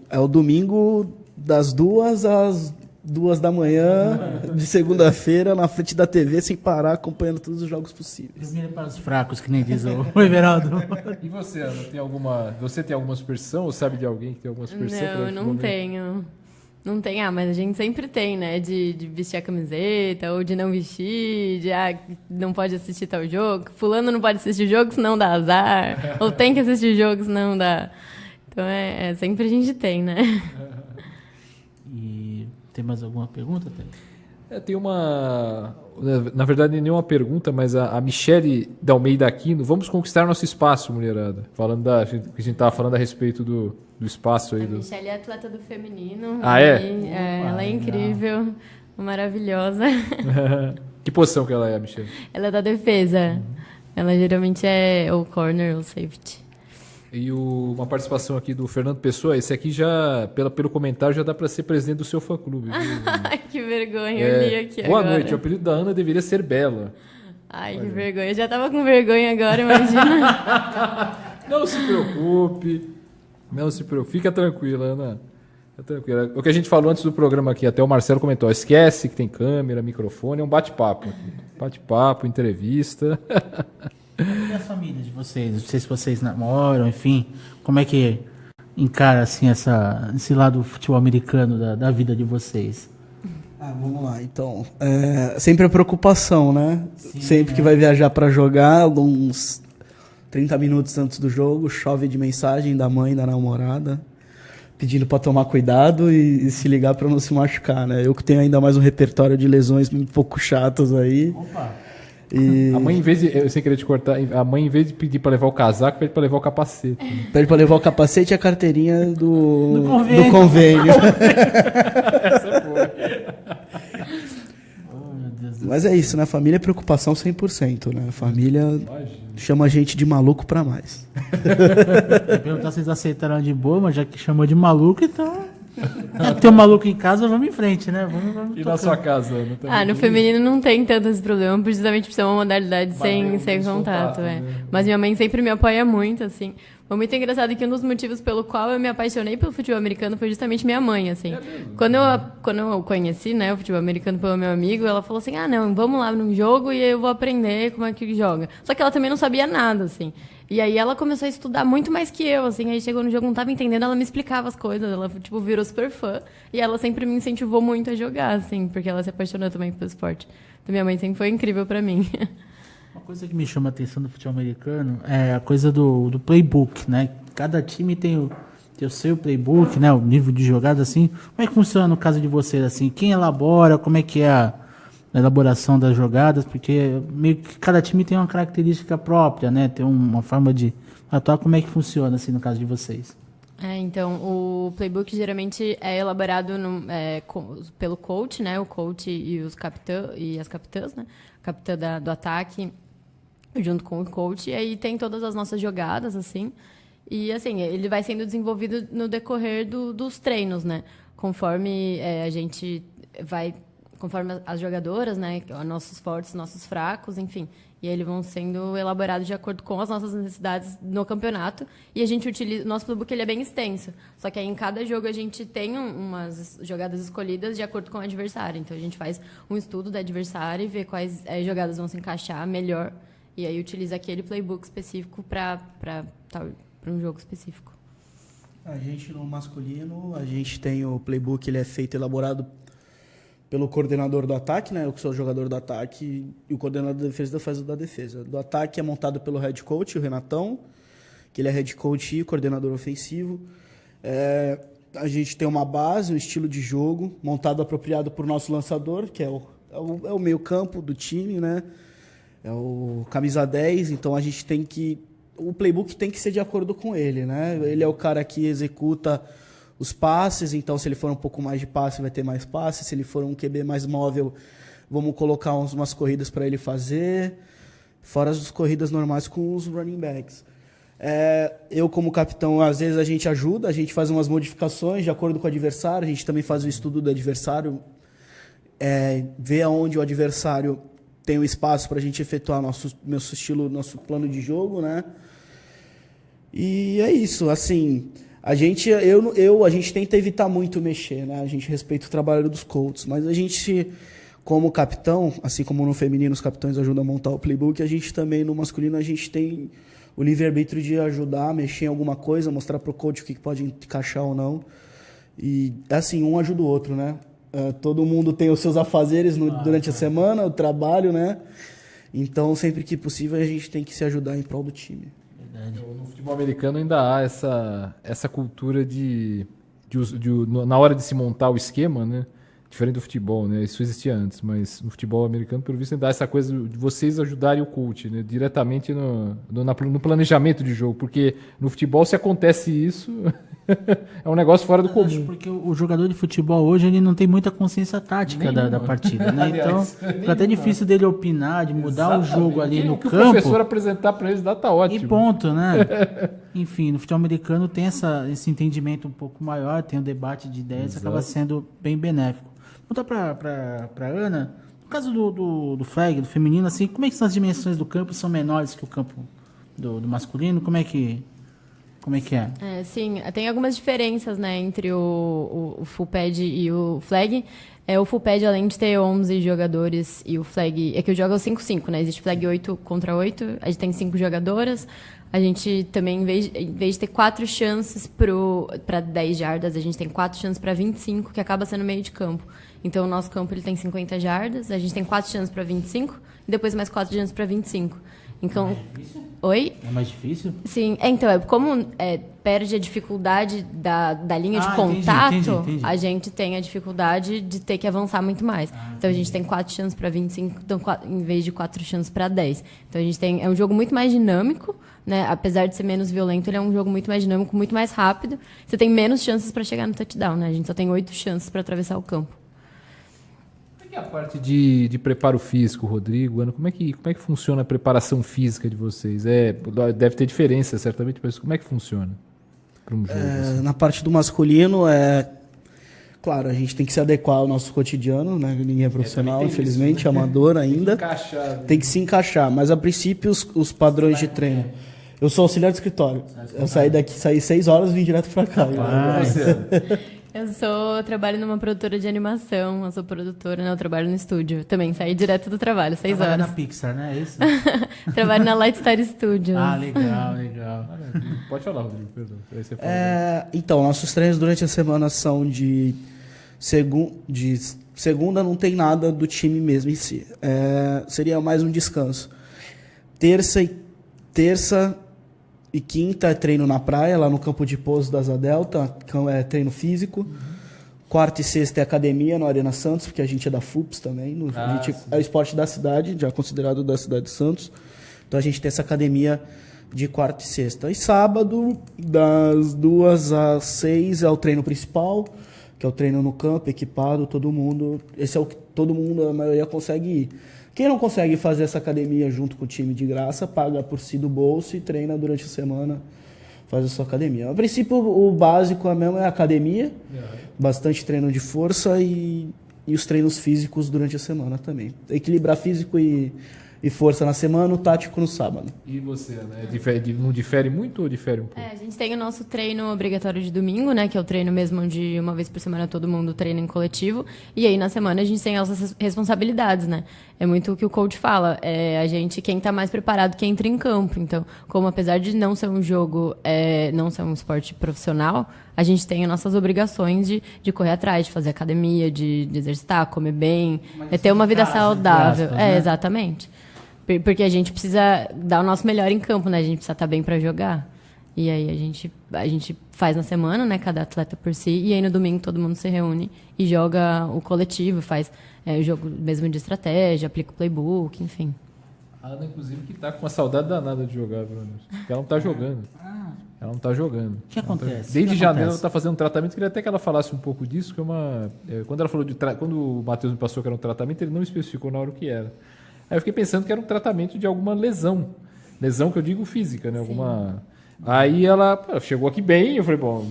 É o domingo das 2 às 2 da manhã de segunda-feira na frente da TV sem parar, acompanhando todos os jogos possíveis. Dormir para os fracos, que nem diz o Everaldo. E você, Ana, você tem alguma superstição ou sabe de alguém que tem alguma superstição? Não, eu não tenho. Não tem, mas a gente sempre tem, né? De vestir a camiseta, ou de não vestir, não pode assistir tal jogo. Fulano não pode assistir o jogo, senão dá azar. Ou tem que assistir o jogo, senão dá. Então, sempre a gente tem, né? E tem mais alguma pergunta, Tele? Tem uma... Na verdade, nenhuma pergunta, mas a Michele da Almeida Aquino. Vamos conquistar nosso espaço, mulherada. A gente estava falando a respeito do espaço aí. A Michelle é atleta do feminino. Ah, é? Ela é incrível, maravilhosa. Que posição que ela é, Michele? Ela é da defesa. Ela geralmente é ou corner ou safety. E uma participação aqui do Fernando Pessoa. Esse aqui já, pelo comentário, já dá para ser presidente do seu fã-clube. Ai, que vergonha, eu li aqui Boa agora. noite, o apelido da Ana deveria ser Bela. Ai, que vergonha. Eu já tava com vergonha agora, imagina. Não se preocupe. Fica tranquila, Ana. Fica tranquila. O que a gente falou antes do programa aqui, até o Marcelo comentou, esquece que tem câmera, microfone, é um bate-papo. Bate-papo, entrevista. família de vocês? Não sei se vocês namoram, enfim. Como é que encara assim, esse lado do futebol americano da vida de vocês? Vamos lá, então. Sempre a preocupação, né? Sim, sempre que vai viajar para jogar, alguns 30 minutos antes do jogo, chove de mensagem da mãe, da namorada, pedindo para tomar cuidado e se ligar para não se machucar, né? Eu que tenho ainda mais um repertório de lesões um pouco chatas aí. Opa! A mãe, em vez de, eu sem querer te cortar, a mãe, em vez de pedir para levar o casaco, pede para levar o capacete. Pede para levar o capacete e a carteirinha do Essa convênio. é boa. Oh, meu Deus do céu. Mas é isso, né? Família é preocupação 100%, né? Família chama a gente de maluco pra mais. Eu ia perguntar se vocês aceitaram de boa, mas já que chamou de maluco, então... Tem um maluco em casa, vamos em frente, né? Vamos E na tocando. sua casa, Ana? Também? No feminino não tem tanto esse problema, precisamente por ser uma modalidade sem sem contato, contato, né? Mas minha mãe sempre me apoia muito, assim. Foi muito engraçado que um dos motivos pelo qual eu me apaixonei pelo futebol americano foi justamente minha mãe, assim. Quando eu conheci, né, o futebol americano pelo meu amigo, ela falou assim, não, vamos lá num jogo e eu vou aprender como é que joga. Só que ela também não sabia nada, assim. E aí ela começou a estudar muito mais que eu, assim. Aí chegou no jogo, não estava entendendo, ela me explicava as coisas. Ela, virou super fã. E ela sempre me incentivou muito a jogar, assim, porque ela se apaixonou também pelo esporte. Então minha mãe sempre foi incrível pra mim. Uma coisa que me chama a atenção do futebol americano é a coisa do playbook, né? Cada time tem o seu playbook, né? O nível de jogada, assim. Como é que funciona no caso de vocês, assim? Quem elabora? Como é que é a elaboração das jogadas? Porque meio que cada time tem uma característica própria, né? Tem uma forma de atuar. Como é que funciona, assim, no caso de vocês? Então, o playbook geralmente é elaborado pelo coach, né? O coach e os e as capitãs, né? Capitã do ataque, junto com o coach. E aí tem todas as nossas jogadas, assim. E, assim, ele vai sendo desenvolvido no decorrer dos treinos, né? Conforme a gente vai... Conforme as jogadoras, né? Nossos fortes, nossos fracos, enfim. E aí eles vão sendo elaborados de acordo com as nossas necessidades no campeonato. E a gente utiliza... Nosso playbook ele é bem extenso. Só que aí em cada jogo a gente tem umas jogadas escolhidas de acordo com o adversário. Então a gente faz um estudo do adversário e vê quais jogadas vão se encaixar melhor. E aí utiliza aquele playbook específico para um jogo específico. A gente no masculino, a gente tem o playbook, ele é elaborado pelo coordenador do ataque, né? Eu que sou o jogador do ataque, e o coordenador da defesa faz o da defesa. Do ataque é montado pelo head coach, o Renatão, que ele é head coach e coordenador ofensivo. A gente tem uma base, um estilo de jogo, montado apropriado por nosso lançador, que é o meio campo do time, né? É o camisa 10, então a gente tem que... O playbook tem que ser de acordo com ele, né? Ele é o cara que executa os passes, então se ele for um pouco mais de passe, vai ter mais passe. Se ele for um QB mais móvel, vamos colocar umas corridas para ele fazer, fora as corridas normais com os running backs. Eu, como capitão, às vezes a gente ajuda, a gente faz umas modificações de acordo com o adversário, a gente também faz o estudo do adversário, vê aonde o adversário tem o espaço para a gente efetuar nosso plano de jogo, né? E é isso, assim... A gente tenta evitar muito mexer, né? A gente respeita o trabalho dos coaches, mas a gente, como capitão, assim como no feminino os capitães ajudam a montar o playbook, a gente também, no masculino, a gente tem o livre-arbítrio de ajudar, mexer em alguma coisa, mostrar para o coach o que pode encaixar ou não. E, assim, um ajuda o outro, né? Todo mundo tem os seus afazeres durante a semana, o trabalho, né? Então, sempre que possível, a gente tem que se ajudar em prol do time. No futebol americano ainda há essa cultura na hora de se montar o esquema, né? Diferente do futebol, né? Isso existia antes, mas no futebol americano, pelo visto, ainda há essa coisa de vocês ajudarem o coach, né? Diretamente no planejamento de jogo, porque no futebol, se acontece isso, é um negócio fora do comum. Porque o jogador de futebol hoje ele não tem muita consciência tática da partida, né? Então fica até difícil dele opinar, de mudar o jogo ali no campo. O professor apresentar para eles tá ótimo. E ponto, né? Enfim, no futebol americano tem esse entendimento um pouco maior, tem um debate de ideias, acaba sendo bem benéfico. Vou contar para Ana, no caso do flag, do feminino, assim, como é que são as dimensões do campo? São menores que o campo do masculino? Como é que é? Sim, tem algumas diferenças, né, entre o full pad e o flag. O Full Pad, além de ter 11 jogadores e o flag... É que o jogo é o 5-5, né? Existe flag 8 contra 8, a gente tem 5 jogadoras. A gente também, em vez de ter 4 chances para 10 jardas, a gente tem 4 chances para 25, que acaba sendo meio de campo. Então, o nosso campo ele tem 50 jardas, a gente tem 4 chances para 25 e depois mais 4 chances para 25. Então, É mais difícil? Oi? É mais difícil? Sim, então, como perde a dificuldade da linha de contato, entendi. a gente tem a dificuldade de ter que avançar muito mais. Então, a gente tem 4 chances para 25, então, em vez de 4 chances para 10. Então, a gente é um jogo muito mais dinâmico, né? Apesar de ser menos violento, ele é um jogo muito mais dinâmico, muito mais rápido. Você tem menos chances para chegar no touchdown, né? A gente só tem 8 chances para atravessar o campo. E a parte de preparo físico, Rodrigo, Ana, como é que funciona a preparação física de vocês? Deve ter diferença, certamente, mas como é que funciona para um jogo? Assim? Na parte do masculino, claro, a gente tem que se adequar ao nosso cotidiano, né? Ninguém é profissional, infelizmente, amador ainda. Tem que se encaixar, mas a princípio os padrões de treino. Eu sou auxiliar de escritório. Eu saí 6 horas e vim direto para cá. Eu trabalho numa produtora de animação, eu sou produtora, né? Eu trabalho no estúdio. Também saí direto do trabalho, 6 horas. Trabalho na Pixar, né? É isso? Trabalho na Lightstar Studios. Ah, legal. Pode falar, Rodrigo, perdão. Aí você fala. Então, nossos treinos durante a semana são de segunda, não tem nada do time mesmo em si. Seria mais um descanso. Terça e quinta é treino na praia, lá no campo de pouso da Asa Delta, é treino físico. Quarta e sexta é academia no Arena Santos, porque a gente é da FUPS também. É o esporte da cidade, já considerado da cidade de Santos. Então a gente tem essa academia de quarta e sexta. E sábado, das 2 às 6 é o treino principal, que é o treino no campo, equipado, todo mundo. Esse é o que todo mundo, a maioria, consegue ir. Quem não consegue fazer essa academia junto com o time de graça, paga por si do bolso e treina durante a semana, faz a sua academia. A princípio, o básico mesmo é a academia, bastante treino de força e os treinos físicos durante a semana também. Equilibrar físico e força na semana, o tático no sábado. E você, né? Não difere muito ou difere um pouco? A gente tem o nosso treino obrigatório de domingo, né? Que é o treino mesmo de uma vez por semana todo mundo treina em coletivo. E aí na semana a gente tem as responsabilidades, né? É muito o que o coach fala. Quem tá mais preparado que entra em campo. Então, como apesar de não ser um jogo, não ser um esporte profissional, a gente tem as nossas obrigações de correr atrás, de fazer academia, de exercitar, comer bem, ter uma vida saudável. Aspas, né? Exatamente. Porque a gente precisa dar o nosso melhor em campo, né? A gente precisa estar bem para jogar. E aí a gente faz na semana, né? Cada atleta por si. E aí no domingo todo mundo se reúne e joga o coletivo, faz jogo mesmo de estratégia, aplica o playbook, enfim. A Ana, inclusive, que tá com uma saudade danada de jogar, Bruno. Porque ela não tá jogando. Ela não tá jogando. O que acontece? Desde janeiro ela tá fazendo tratamento. Queria até que ela falasse um pouco disso, que quando ela falou quando o Matheus me passou que era um tratamento, ele não especificou na hora o que era. Aí eu fiquei pensando que era um tratamento de alguma lesão. Lesão que eu digo física, né? Alguma... Aí ela chegou aqui bem, eu falei, bom,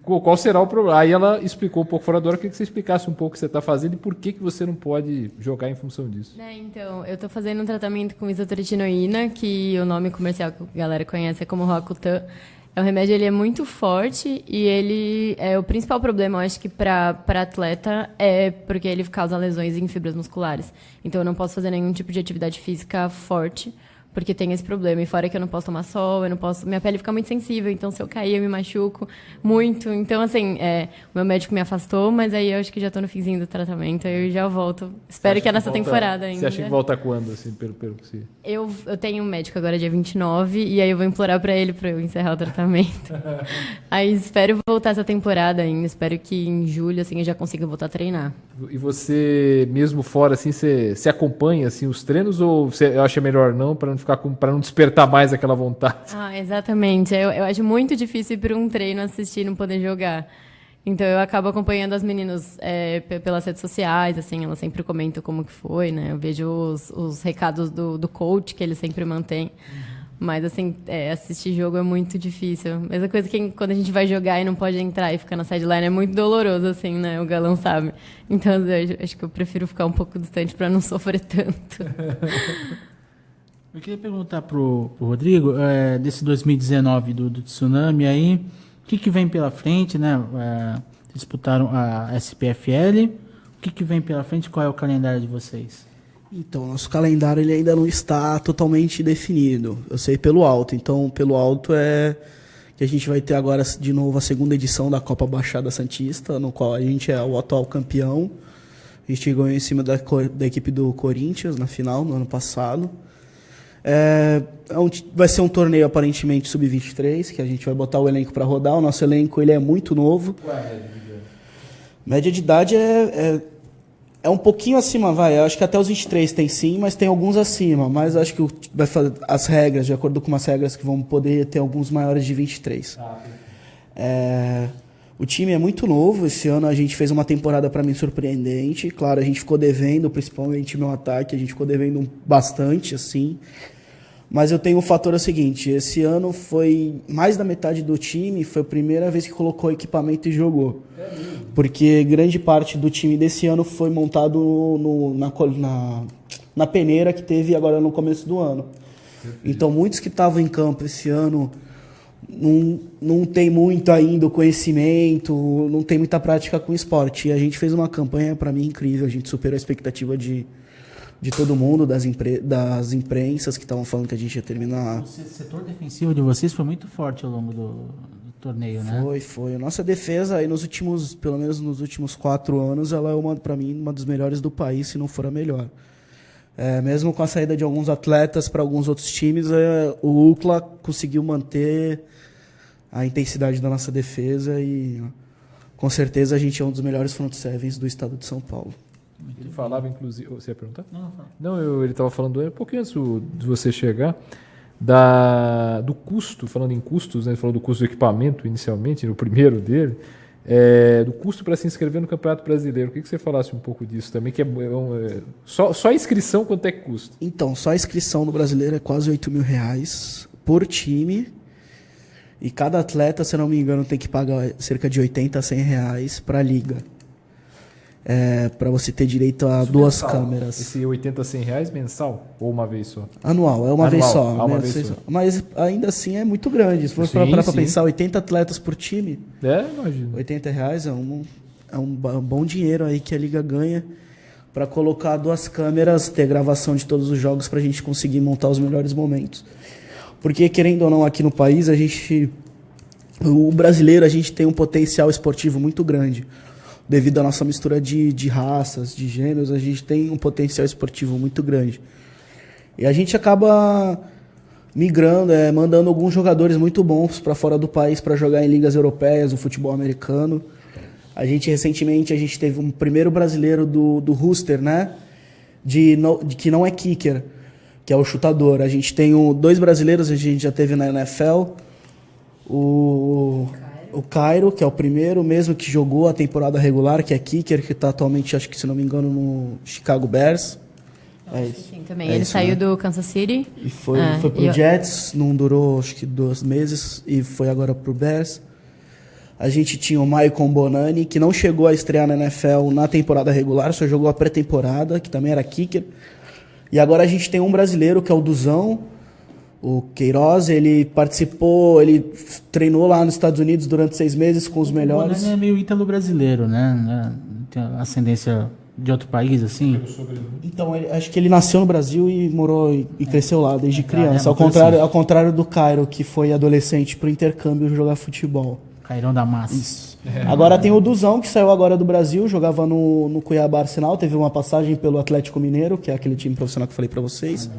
qual será o problema? Aí ela explicou um pouco fora da hora, eu queria que você explicasse um pouco o que você está fazendo e por que você não pode jogar em função disso. Então, eu estou fazendo um tratamento com isotretinoína, que o nome comercial que a galera conhece é como Roacutan. O remédio ele é muito forte e ele o principal problema, eu acho que para atleta é porque ele causa lesões em fibras musculares. Então eu não posso fazer nenhum tipo de atividade física forte porque tem esse problema. E fora que eu não posso tomar sol, minha pele fica muito sensível, então se eu cair eu me machuco muito. Então assim, o meu médico me afastou, mas aí eu acho que já estou no finzinho do tratamento, aí eu já volto. Espero que é nessa temporada ainda. Você acha que volta quando, assim, pelo que você... Eu tenho um médico agora dia 29 e aí eu vou implorar para ele para eu encerrar o tratamento. Aí espero voltar essa temporada ainda, espero que em julho assim eu já consiga voltar a treinar. E você mesmo fora assim, você acompanha assim os treinos ou você acha melhor não para não despertar mais aquela vontade? Exatamente. Eu acho muito difícil ir para um treino assistir e não poder jogar. Então eu acabo acompanhando as meninas pelas redes sociais, assim, elas sempre comentam como que foi, né? Eu vejo os recados do coach que ele sempre mantém. Mas assim, assistir jogo é muito difícil. Mesma coisa que quando a gente vai jogar e não pode entrar e ficar na sideline é muito doloroso, assim, né? O galão sabe. Então eu acho que eu prefiro ficar um pouco distante para não sofrer tanto. Eu queria perguntar pro Rodrigo, desse 2019 do tsunami aí, o que vem pela frente, né? Disputaram a SPFL, que vem pela frente? Qual é o calendário de vocês? Então, nosso calendário ele ainda não está totalmente definido. Eu sei pelo alto. Então, pelo alto é que a gente vai ter agora de novo a segunda edição da Copa Baixada Santista, no qual a gente é o atual campeão. A gente ganhou em cima da equipe do Corinthians na final, no ano passado. Vai ser um torneio aparentemente sub-23, que a gente vai botar o elenco para rodar. O nosso elenco ele é muito novo. Média de idade é um pouquinho acima, vai. Eu acho que até os 23 tem sim, mas tem alguns acima. Mas acho que vai fazer as regras, de acordo com umas regras que vão poder ter alguns maiores de 23. O time é muito novo. Esse ano a gente fez uma temporada, para mim, surpreendente. Claro, a gente ficou devendo, principalmente no ataque. A gente ficou devendo bastante, assim. Mas eu tenho um fator seguinte. Esse ano foi mais da metade do time. Foi a primeira vez que colocou equipamento e jogou. Porque grande parte do time desse ano foi montado na peneira que teve agora no começo do ano. Então, muitos que estavam em campo esse ano não tem muito ainda o conhecimento, não tem muita prática com o esporte. E a gente fez uma campanha, para mim, incrível. A gente superou a expectativa de todo mundo, das imprensas que estavam falando que a gente ia terminar. O setor defensivo de vocês foi muito forte ao longo do torneio, né? Foi. A nossa defesa, aí pelo menos nos últimos 4 anos, ela é, para mim, uma das melhores do país, se não for a melhor. Mesmo com a saída de alguns atletas para alguns outros times, o UCLA conseguiu manter a intensidade da nossa defesa e, com certeza, a gente é um dos melhores front sevens do estado de São Paulo. Ele falava, inclusive... Você ia perguntar? Não. Ele estava falando um pouquinho antes de você chegar, do custo, falando em custos, né? Ele falou do custo do equipamento, inicialmente, no primeiro dele, do custo para se inscrever no Campeonato Brasileiro. Eu queria que você falasse um pouco disso também, que só a inscrição, quanto é que custa? Então, só a inscrição no Brasileiro é quase R$8.000 por time, e cada atleta, se eu não me engano, tem que pagar cerca de R$80 a R$100 para a liga. Para você ter direito a Isso 2 mensal. câmeras. Esse R$80 a R$100 mensal? Ou uma vez só? Anual, é uma vez só. Uma vez só. Mas ainda assim é muito grande. Se for para pensar, 80 atletas por time, Imagino. R$80 é um bom dinheiro aí que a liga ganha para colocar 2 câmeras, ter gravação de todos os jogos para a gente conseguir montar os melhores momentos. Porque, querendo ou não, aqui no país, o brasileiro, a gente tem um potencial esportivo muito grande. Devido à nossa mistura de raças, de gêneros, a gente tem um potencial esportivo muito grande. E a gente acaba migrando, mandando alguns jogadores muito bons para fora do país para jogar em ligas europeias, o futebol americano. Recentemente, a gente teve um primeiro brasileiro do Rooster, né? Que não é kicker, que é o chutador. A gente tem 2 brasileiros, a gente já teve na NFL. O Cairo, que é o primeiro mesmo que jogou a temporada regular, que é kicker, que está atualmente, acho que se não me engano, no Chicago Bears. Sim, também. Ele saiu do Kansas City. E foi pro Jets, não durou acho que 2 meses, e foi agora pro Bears. A gente tinha o Maicon Bonani, que não chegou a estrear na NFL na temporada regular, só jogou a pré-temporada, que também era kicker. E agora a gente tem um brasileiro, que é o Duzão, o Queiroz. Ele participou, ele treinou lá nos Estados Unidos durante 6 meses com os melhores. O Bonani é meio ítalo-brasileiro, né? Tem ascendência de outro país, assim? Então, acho que ele nasceu no Brasil e morou e cresceu lá desde criança. Caramba, ao contrário do Cairo, que foi adolescente pro intercâmbio jogar futebol. Cairão da Massa. Isso. Agora tem o Duzão, que saiu agora do Brasil, jogava no Cuiabá Arsenal, teve uma passagem pelo Atlético Mineiro, que é aquele time profissional que eu falei para vocês.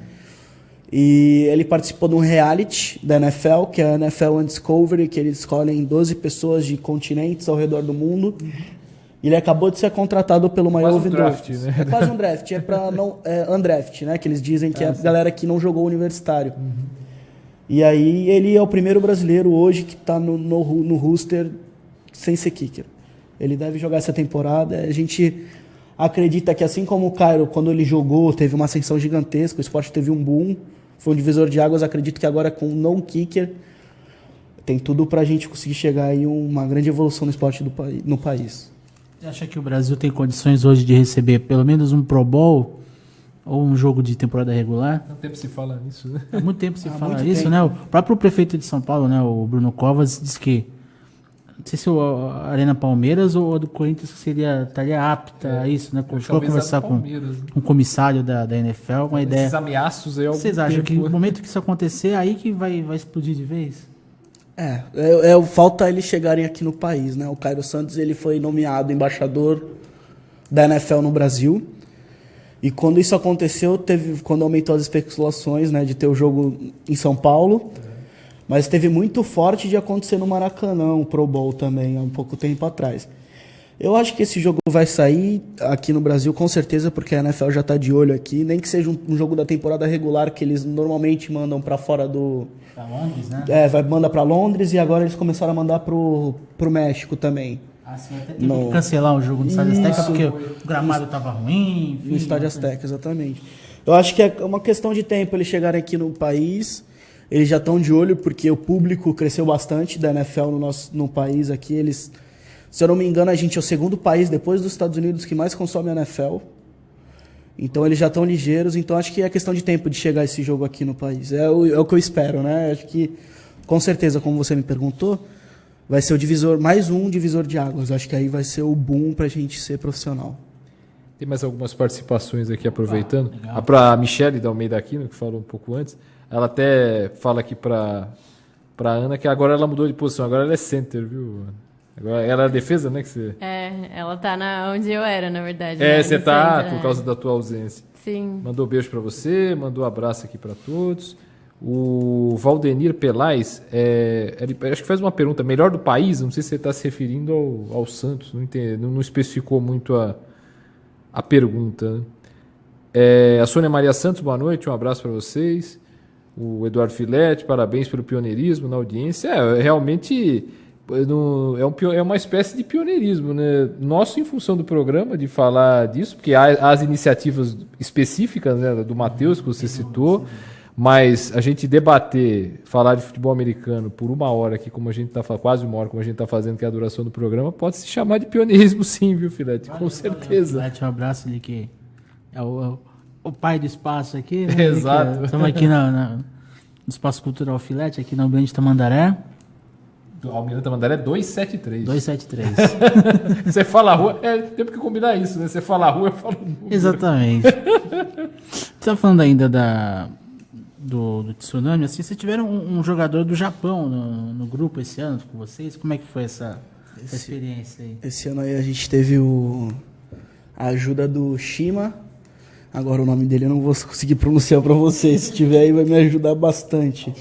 E ele participou de um reality da NFL, que é a NFL Undiscovery, que eles escolhem 12 pessoas de continentes ao redor do mundo. E ele acabou de ser contratado pelo Miami Dolphins. Né? É quase um draft, undraft, né? Que eles dizem que é a galera que não jogou universitário. E aí ele é o primeiro brasileiro hoje que está no roster sem ser kicker. Ele deve jogar essa temporada. A gente acredita que, assim como o Cairo, quando ele jogou, teve uma ascensão gigantesca, o esporte teve um boom, foi um divisor de águas. Acredito que agora, com o não-kicker, tem tudo para a gente conseguir chegar em uma grande evolução no esporte no país. Você acha que o Brasil tem condições hoje de receber pelo menos um Pro Bowl ou um jogo de temporada regular? Há tempo se fala nisso, né? Há muito tempo se fala isso, né? O próprio prefeito de São Paulo, né, o Bruno Covas, diz que Não sei se a Arena Palmeiras ou a do Corinthians estaria apta a isso, né? Chegou a conversar com um comissário da NFL, uma ideia. Esses ameaços aí. Vocês acham que no momento que isso acontecer, aí que vai explodir de vez? Falta eles chegarem aqui no país, né? O Cairo Santos, ele foi nomeado embaixador da NFL no Brasil. E quando isso aconteceu, quando aumentou as especulações, né, de ter o jogo em São Paulo, mas teve muito forte de acontecer no Maracanã, o Pro Bowl também, há um pouco tempo atrás. Eu acho que esse jogo vai sair aqui no Brasil, com certeza, porque a NFL já está de olho aqui, nem que seja um jogo da temporada regular, que eles normalmente mandam para fora do... Para Londres, né? Manda para Londres, e agora eles começaram a mandar pro México também. Assim, até teve que cancelar o jogo no Estádio Azteca porque o gramado estava ruim. Enfim, no Estádio Azteca, exatamente. Eu acho que é uma questão de tempo eles chegarem aqui no país. Eles já estão de olho porque o público cresceu bastante da NFL no país aqui. Eles, se eu não me engano, a gente é o segundo país depois dos Estados Unidos que mais consome a NFL. Então eles já estão ligeiros. Então acho que é questão de tempo de chegar esse jogo aqui no país. É o que eu espero, né? Acho que, com certeza, como você me perguntou, vai ser mais um divisor de águas. Acho que aí vai ser o boom pra gente ser profissional. Tem mais algumas participações aqui, aproveitando. Para a Michele da Almeida Aquino, que falou um pouco antes, ela até fala aqui para Ana que agora ela mudou de posição, agora ela é center, viu? Agora ela é defesa, né? Ela tá onde eu era, na verdade. Você tá por causa da tua ausência. Sim. Mandou beijo para você, mandou abraço aqui para todos. O Valdenir Pelais, ele acho que faz uma pergunta, melhor do país, não sei se você está se referindo ao Santos, não especificou muito a pergunta. A Sônia Maria Santos, boa noite, um abraço para vocês. O Eduardo Filete, parabéns pelo pioneirismo na audiência. Realmente é uma espécie de pioneirismo, né? Nosso, em função do programa, de falar disso, porque há as iniciativas específicas, né, do Matheus, que você citou. Mas a gente falar de futebol americano por uma hora aqui, como a gente está quase uma hora, como a gente está fazendo, que é a duração do programa, pode se chamar de pioneirismo, sim, viu, Filete? Com certeza. Filete, um abraço ali, que é o pai do espaço aqui. Né? Exato. Estamos aqui no Espaço Cultural Filete, aqui no Almirante Tamandaré. Almirante Tamandaré 273. 273. Você fala a rua, tem que combinar isso, né? Você fala a rua, eu falo o número. Exatamente. Você está falando ainda do Tsunami, assim, vocês tiveram um jogador do Japão no grupo esse ano com vocês? Como é que foi essa experiência aí? Esse ano aí a gente teve a ajuda do Shima. Agora o nome dele eu não vou conseguir pronunciar para vocês. Se tiver aí vai me ajudar bastante.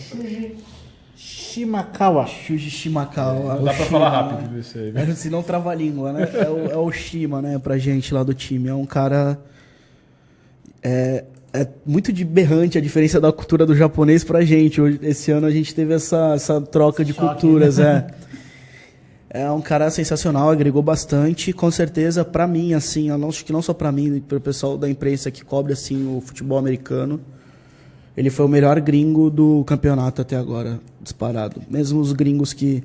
Shimakawa. Shuji Shimakawa. Dá para falar rápido isso aí. Se não trava a língua, né? É o Shima, né? Pra gente lá do time. É um cara... É muito berrante a diferença da cultura do japonês pra gente. Esse ano a gente teve essa troca de culturas. É um cara sensacional, agregou bastante. Com certeza, pra mim, assim, acho que não só pra mim, pro pessoal da imprensa que cobre assim, o futebol americano, ele foi o melhor gringo do campeonato até agora, disparado. Mesmo os gringos que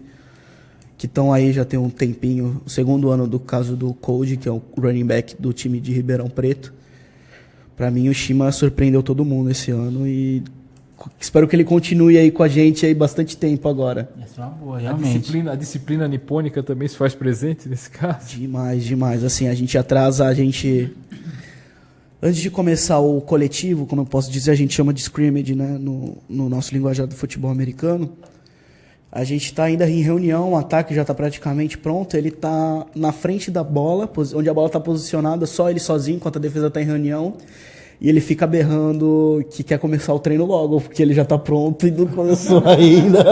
estão aí já tem um tempinho, o segundo ano do caso do Cody, que é o running back do time de Ribeirão Preto. Pra mim, o Shima surpreendeu todo mundo esse ano e espero que ele continue aí com a gente aí bastante tempo agora. Essa é uma boa, realmente. A disciplina nipônica também se faz presente nesse caso? Demais. Assim, a gente atrasa, antes de começar o coletivo, como eu posso dizer, a gente chama de scrimmage, né, no nosso linguajar do futebol americano. A gente está ainda em reunião, o ataque já está praticamente pronto, ele está na frente da bola, onde a bola está posicionada, só ele sozinho, enquanto a defesa está em reunião, e ele fica berrando que quer começar o treino logo, porque ele já está pronto e não começou ainda.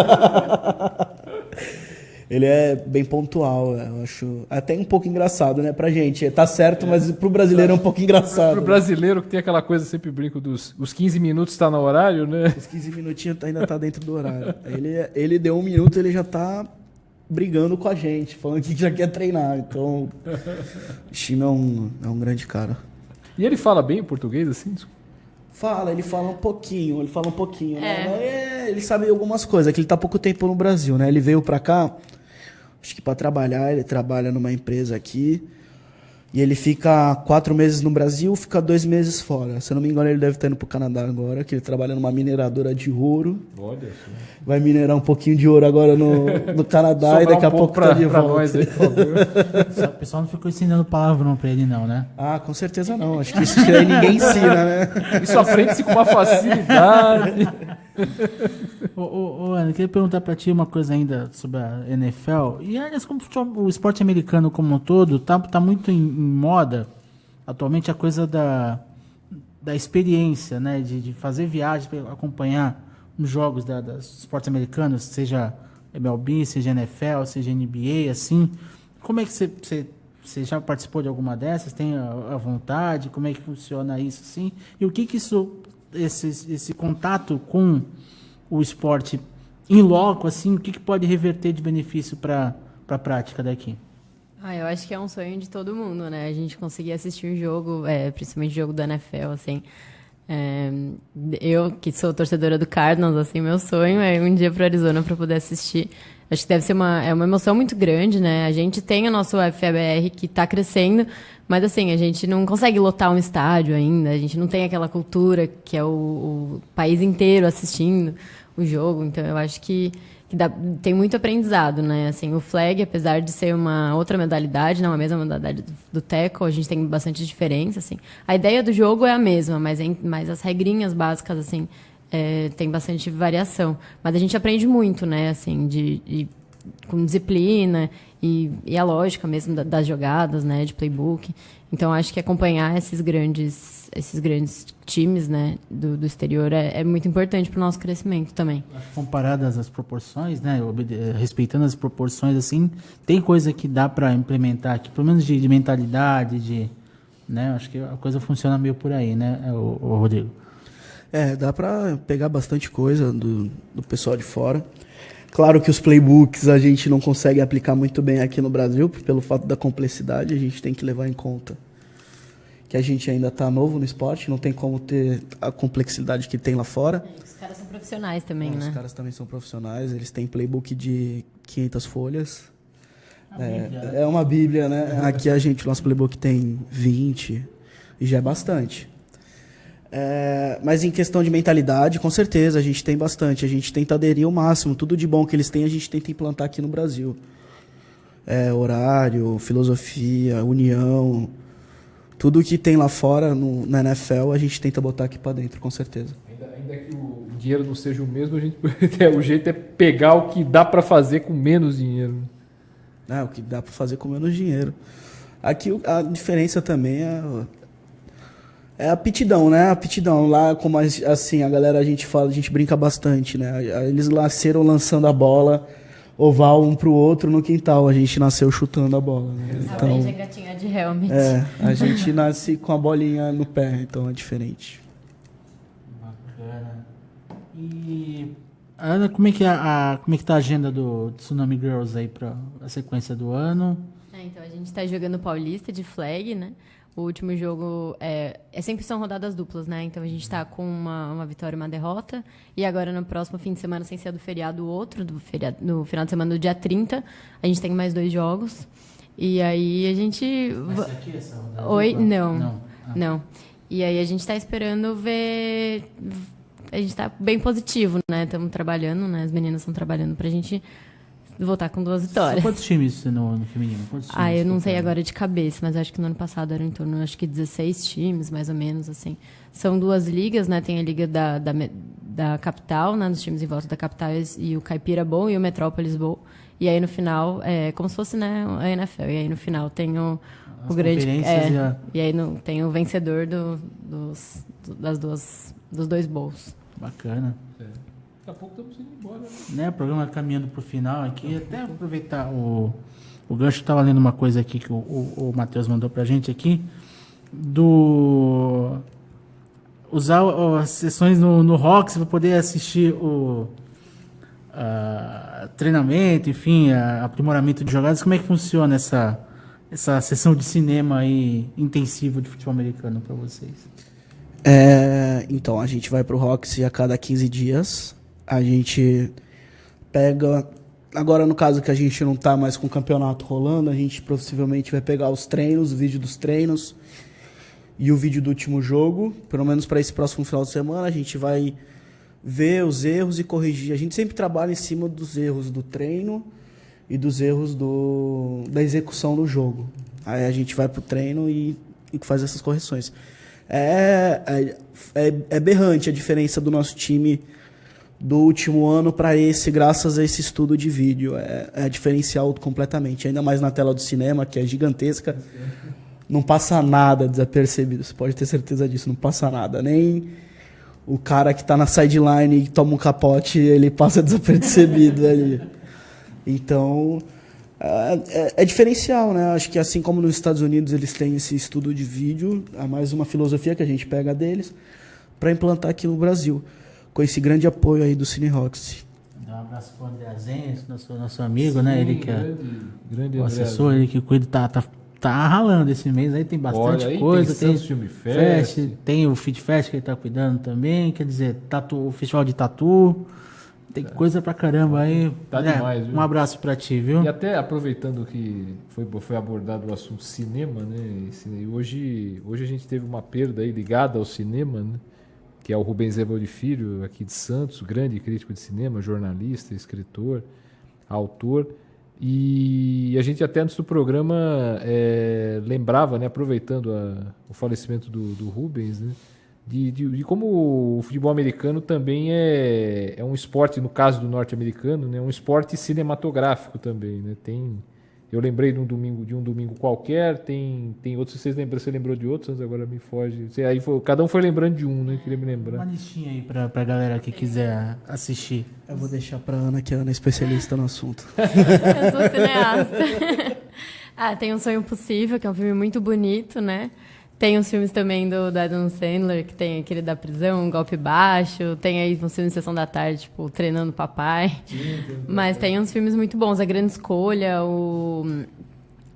Ele é bem pontual, eu acho até um pouco engraçado, né, pra gente. Tá certo, mas pro brasileiro é um pouco engraçado. Pro brasileiro que tem aquela coisa, sempre brinco, os 15 minutos tá no horário, né? Os 15 minutinhos ainda tá dentro do horário. Ele deu 1 minuto, ele já tá brigando com a gente, falando que já quer treinar. Então, o Shima é um grande cara. E ele fala bem português, assim? Ele fala um pouquinho, né? Ele sabe algumas coisas, que ele tá há pouco tempo no Brasil, né? Ele veio pra cá, acho que para trabalhar, ele trabalha numa empresa aqui, E ele fica 4 meses no Brasil, fica 2 meses fora. Se eu não me engano, ele deve estar indo pro Canadá agora, que ele trabalha numa mineradora de ouro. Olha só. Vai minerar um pouquinho de ouro agora no Canadá e daqui a pouco tá de pra volta. nós aí, por favor. O pessoal não ficou ensinando palavrão pra ele, não, né? Ah, com certeza não. Acho que isso aí ninguém ensina, né? Isso aprende-se com uma facilidade. Ô, Ana, eu queria perguntar pra ti uma coisa ainda sobre a NFL. E aliás, como o esporte americano como um todo tá muito em moda atualmente a coisa da experiência, né? De fazer viagens para acompanhar os jogos dos esportes americanos, seja MLB, seja NFL, seja NBA, assim. Como é que você já participou de alguma dessas? Tem a vontade? Como é que funciona isso, assim? E o que esse contato com o esporte em loco, assim, o que pode reverter de benefício para a prática daqui? Eu acho que é um sonho de todo mundo, né? A gente conseguir assistir um jogo, principalmente o jogo da NFL, assim. Eu, que sou torcedora do Cardinals, assim, meu sonho é ir um dia para Arizona para poder assistir. Acho que deve ser uma emoção muito grande, né? A gente tem o nosso UFABR que está crescendo, mas assim, a gente não consegue lotar um estádio ainda, a gente não tem aquela cultura que é o país inteiro assistindo o jogo, então eu acho que tem muito aprendizado, né? Assim, o flag, apesar de ser uma outra modalidade, não a mesma modalidade do tackle, a gente tem bastante diferença, assim. A ideia do jogo é a mesma, mas as regrinhas básicas, assim, tem bastante variação. Mas a gente aprende muito, né? Assim, com disciplina e a lógica mesmo das jogadas, né? De playbook. Então, acho que acompanhar esses grandes times, né, do exterior é muito importante para o nosso crescimento também. Comparadas as proporções, né, respeitando as proporções, assim, tem coisa que dá para implementar aqui, pelo menos de mentalidade, né, acho que a coisa funciona meio por aí, né, o Rodrigo? Dá para pegar bastante coisa do pessoal de fora. Claro que os playbooks a gente não consegue aplicar muito bem aqui no Brasil, pelo fato da complexidade, a gente tem que levar em conta que a gente ainda está novo no esporte, não tem como ter a complexidade que tem lá fora. Os caras são profissionais também, né? Os caras também são profissionais, eles têm playbook de 500 folhas. É uma bíblia, né? Aqui nosso playbook tem 20 e já é bastante. Mas em questão de mentalidade, com certeza, a gente tem bastante. A gente tenta aderir ao máximo. Tudo de bom que eles têm, a gente tenta implantar aqui no Brasil. Horário, filosofia, união. Tudo que tem lá fora, na NFL, a gente tenta botar aqui para dentro, com certeza. Ainda que o dinheiro não seja o mesmo, o jeito é pegar o que dá para fazer com menos dinheiro. O que dá para fazer com menos dinheiro. Aqui a diferença também é a aptidão, né? A aptidão. Lá, como assim, a galera, a gente brinca bastante, né? Eles nasceram lançando a bola oval um pro outro no quintal. A gente nasceu chutando a bola, né? Então, a gatinha de helmet. a gente nasce com a bolinha no pé, então é diferente. Bacana. E Ana, como é que tá a agenda do Tsunami Girls aí para a sequência do ano? Então a gente tá jogando Paulista de flag, né? O último jogo sempre são rodadas duplas, né? Então a gente tá com uma vitória e uma derrota. E agora no próximo fim de semana, sem ser do feriado, no final de semana do dia 30, a gente tem mais 2 jogos. E aí a gente... Vai ser aqui essa rodada? Oi? Não. E aí a gente tá esperando ver... A gente tá bem positivo, né? Estamos trabalhando, né? As meninas estão trabalhando pra gente voltar com 2 vitórias. São quantos times no feminino? Eu não sei agora de cabeça, mas acho que no ano passado era em torno, acho que 16 times, mais ou menos, assim. São 2 ligas, né? Tem a liga da capital, né? Dos times em volta da capital, e o Caipira Bowl e o Metrópolis Bowl. E aí no final, como se fosse, né, a NFL. E aí no final tem o grande... E aí tem o vencedor dos 2 bowls. Bacana. Daqui a pouco estamos indo embora. Né, o programa caminhando para o final aqui. Até aproveitar o gancho, estava lendo uma coisa aqui que o Matheus mandou para a gente aqui. Usar as sessões no Rox para poder assistir o treinamento, enfim, aprimoramento de jogadas. Como é que funciona essa sessão de cinema aí intensiva de futebol americano para vocês? Então, a gente vai pro Roxy a cada 15 dias. A gente pega agora no caso que a gente não tá mais com o campeonato rolando, a gente possivelmente vai pegar os treinos, o vídeo dos treinos e o vídeo do último jogo, pelo menos para esse próximo final de semana, a gente vai ver os erros e corrigir. A gente sempre trabalha em cima dos erros do treino e dos erros da execução do jogo. Aí a gente vai pro treino e faz essas correções. É berrante a diferença do nosso time do último ano para esse, graças a esse estudo de vídeo. É diferencial completamente. Ainda mais na tela do cinema, que é gigantesca. Não passa nada desapercebido. Você pode ter certeza disso. Não passa nada. Nem o cara que está na sideline e toma um capote, ele passa desapercebido ali. Então, é diferencial, né? Acho que assim como nos Estados Unidos eles têm esse estudo de vídeo, é mais uma filosofia que a gente pega deles para implantar aqui no Brasil, com esse grande apoio aí do Cine Roxy. Dá um abraço pro André Azenso, nosso amigo, né? Ele que é grande o assessor, ele que cuida, tá ralando esse mês aí, tem bastante aí coisa. Tem Filme Fest, tem o Fit Fest que ele tá cuidando também, quer dizer, o festival de tatu, tem coisa pra caramba aí. Tá demais, viu? Um abraço pra ti, viu? E até aproveitando que foi abordado o assunto cinema, né? E hoje a gente teve uma perda aí ligada ao cinema, né? Que é o Rubens Evaldo Filho, aqui de Santos, grande crítico de cinema, jornalista, escritor, autor. E a gente até antes do programa lembrava, né, aproveitando o falecimento do Rubens, né, de como o futebol americano também é um esporte, no caso do norte-americano, né, um esporte cinematográfico também. Né, eu lembrei de um domingo qualquer, tem outros, você lembrou de outros, agora me foge. Aí cada um foi lembrando de um, né? Queria me lembrar. Uma listinha aí pra galera que quiser assistir. Eu vou deixar pra Ana, que a Ana é especialista no assunto. Eu sou cineasta. Tem Um Sonho Possível, que é um filme muito bonito, né? Tem os filmes também do Adam Sandler, que tem aquele da prisão, Um Golpe Baixo. Tem aí uns filmes de Sessão da Tarde, tipo Treinando Papai. Mas tem uns filmes muito bons. A Grande Escolha, o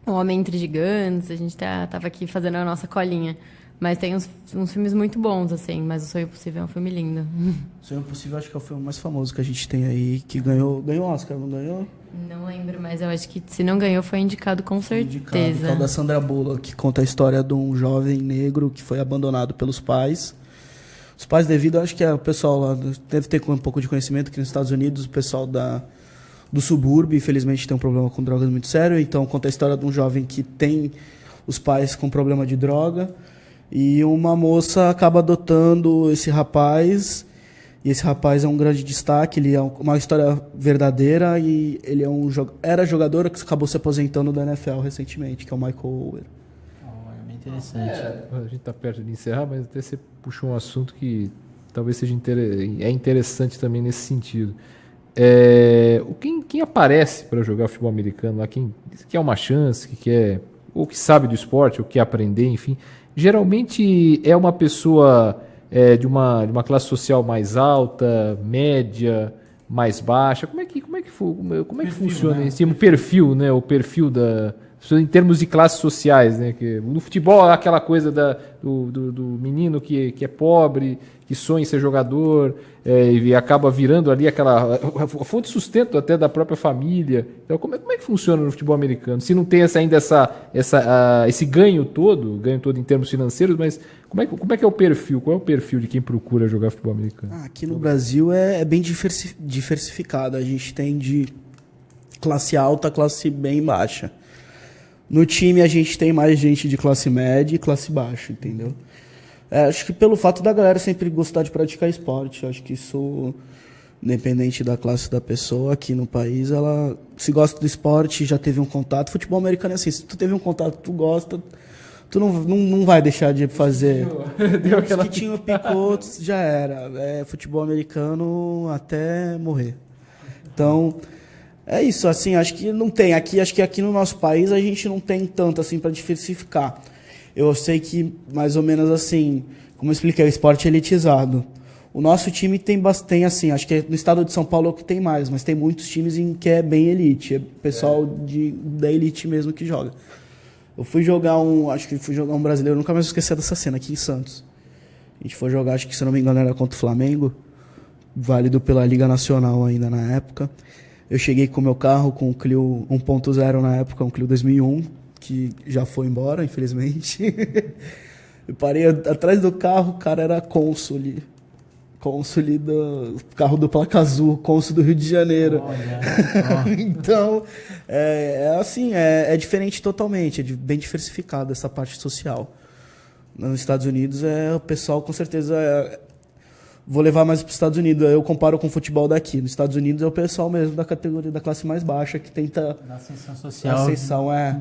Homem Entre Gigantes. A gente tava aqui fazendo a nossa colinha. Mas tem uns filmes muito bons, assim. Mas O Sonho Possível é um filme lindo. O Sonho Possível acho que é o filme mais famoso que a gente tem aí, que ganhou Oscar, não ganhou? Não lembro, mas eu acho que se não ganhou foi indicado com certeza. Indicado, da Sandra Bullock, que conta a história de um jovem negro que foi abandonado pelos pais. Os pais, devido, acho que o pessoal lá deve ter um pouco de conhecimento que nos Estados Unidos o pessoal do subúrbio, infelizmente, tem um problema com drogas muito sério. Então conta a história de um jovem que tem os pais com problema de droga. E uma moça acaba adotando esse rapaz, e esse rapaz é um grande destaque, ele é uma história verdadeira, e ele era jogador que acabou se aposentando da NFL recentemente, que é o Michael Oher. É bem interessante. A gente está perto de encerrar, mas até você puxou um assunto que talvez seja interessante também nesse sentido. Quem aparece para jogar futebol americano lá, quem quer uma chance, que quer, ou que sabe do esporte, ou quer aprender, enfim... Geralmente é uma pessoa de uma classe social mais alta, média, mais baixa. Como é que funciona, né? Esse perfil, né? O perfil em termos de classes sociais, né? Que no futebol é aquela coisa do menino que é pobre, que sonha em ser jogador, e acaba virando ali a fonte de sustento até da própria família. Então, como é que funciona no futebol americano? Se não tem ainda esse ganho todo em termos financeiros, mas como é que é o perfil? Qual é o perfil de quem procura jogar futebol americano? Aqui no Brasil é bem diversificado. A gente tem de classe alta, classe bem baixa. No time a gente tem mais gente de classe média e classe baixa, entendeu? Acho que pelo fato da galera sempre gostar de praticar esporte, acho que isso, independente da classe da pessoa, aqui no país, ela se gosta do esporte, já teve um contato. Futebol americano é assim, se tu teve um contato, tu gosta, tu não vai deixar de fazer. Deu aquela... Que tinha picou, já era. Futebol americano até morrer. Então... É isso, assim, acho que não tem. Acho que aqui no nosso país a gente não tem tanto assim para diversificar. Eu sei que, mais ou menos assim, como eu expliquei, o esporte é elitizado. O nosso time tem bastante, assim, acho que no estado de São Paulo é o que tem mais, mas tem muitos times em que é bem elite, é pessoal da elite mesmo que joga. Eu fui jogar um brasileiro, nunca mais vou esquecer dessa cena, aqui em Santos. A gente foi jogar, acho que se não me engano era contra o Flamengo, válido pela Liga Nacional ainda na época. Eu cheguei com o meu carro, com o Clio 1.0 na época, um Clio 2001, que já foi embora, infelizmente. Eu parei atrás do carro, o cara era cônsul do carro do Placa Azul, cônsul do Rio de Janeiro. Então, assim, é diferente totalmente, bem diversificado essa parte social. Nos Estados Unidos, o pessoal, com certeza, vou levar mais para os Estados Unidos. Eu comparo com o futebol daqui. Nos Estados Unidos é o pessoal mesmo da categoria da classe mais baixa que tenta... Na ascensão social.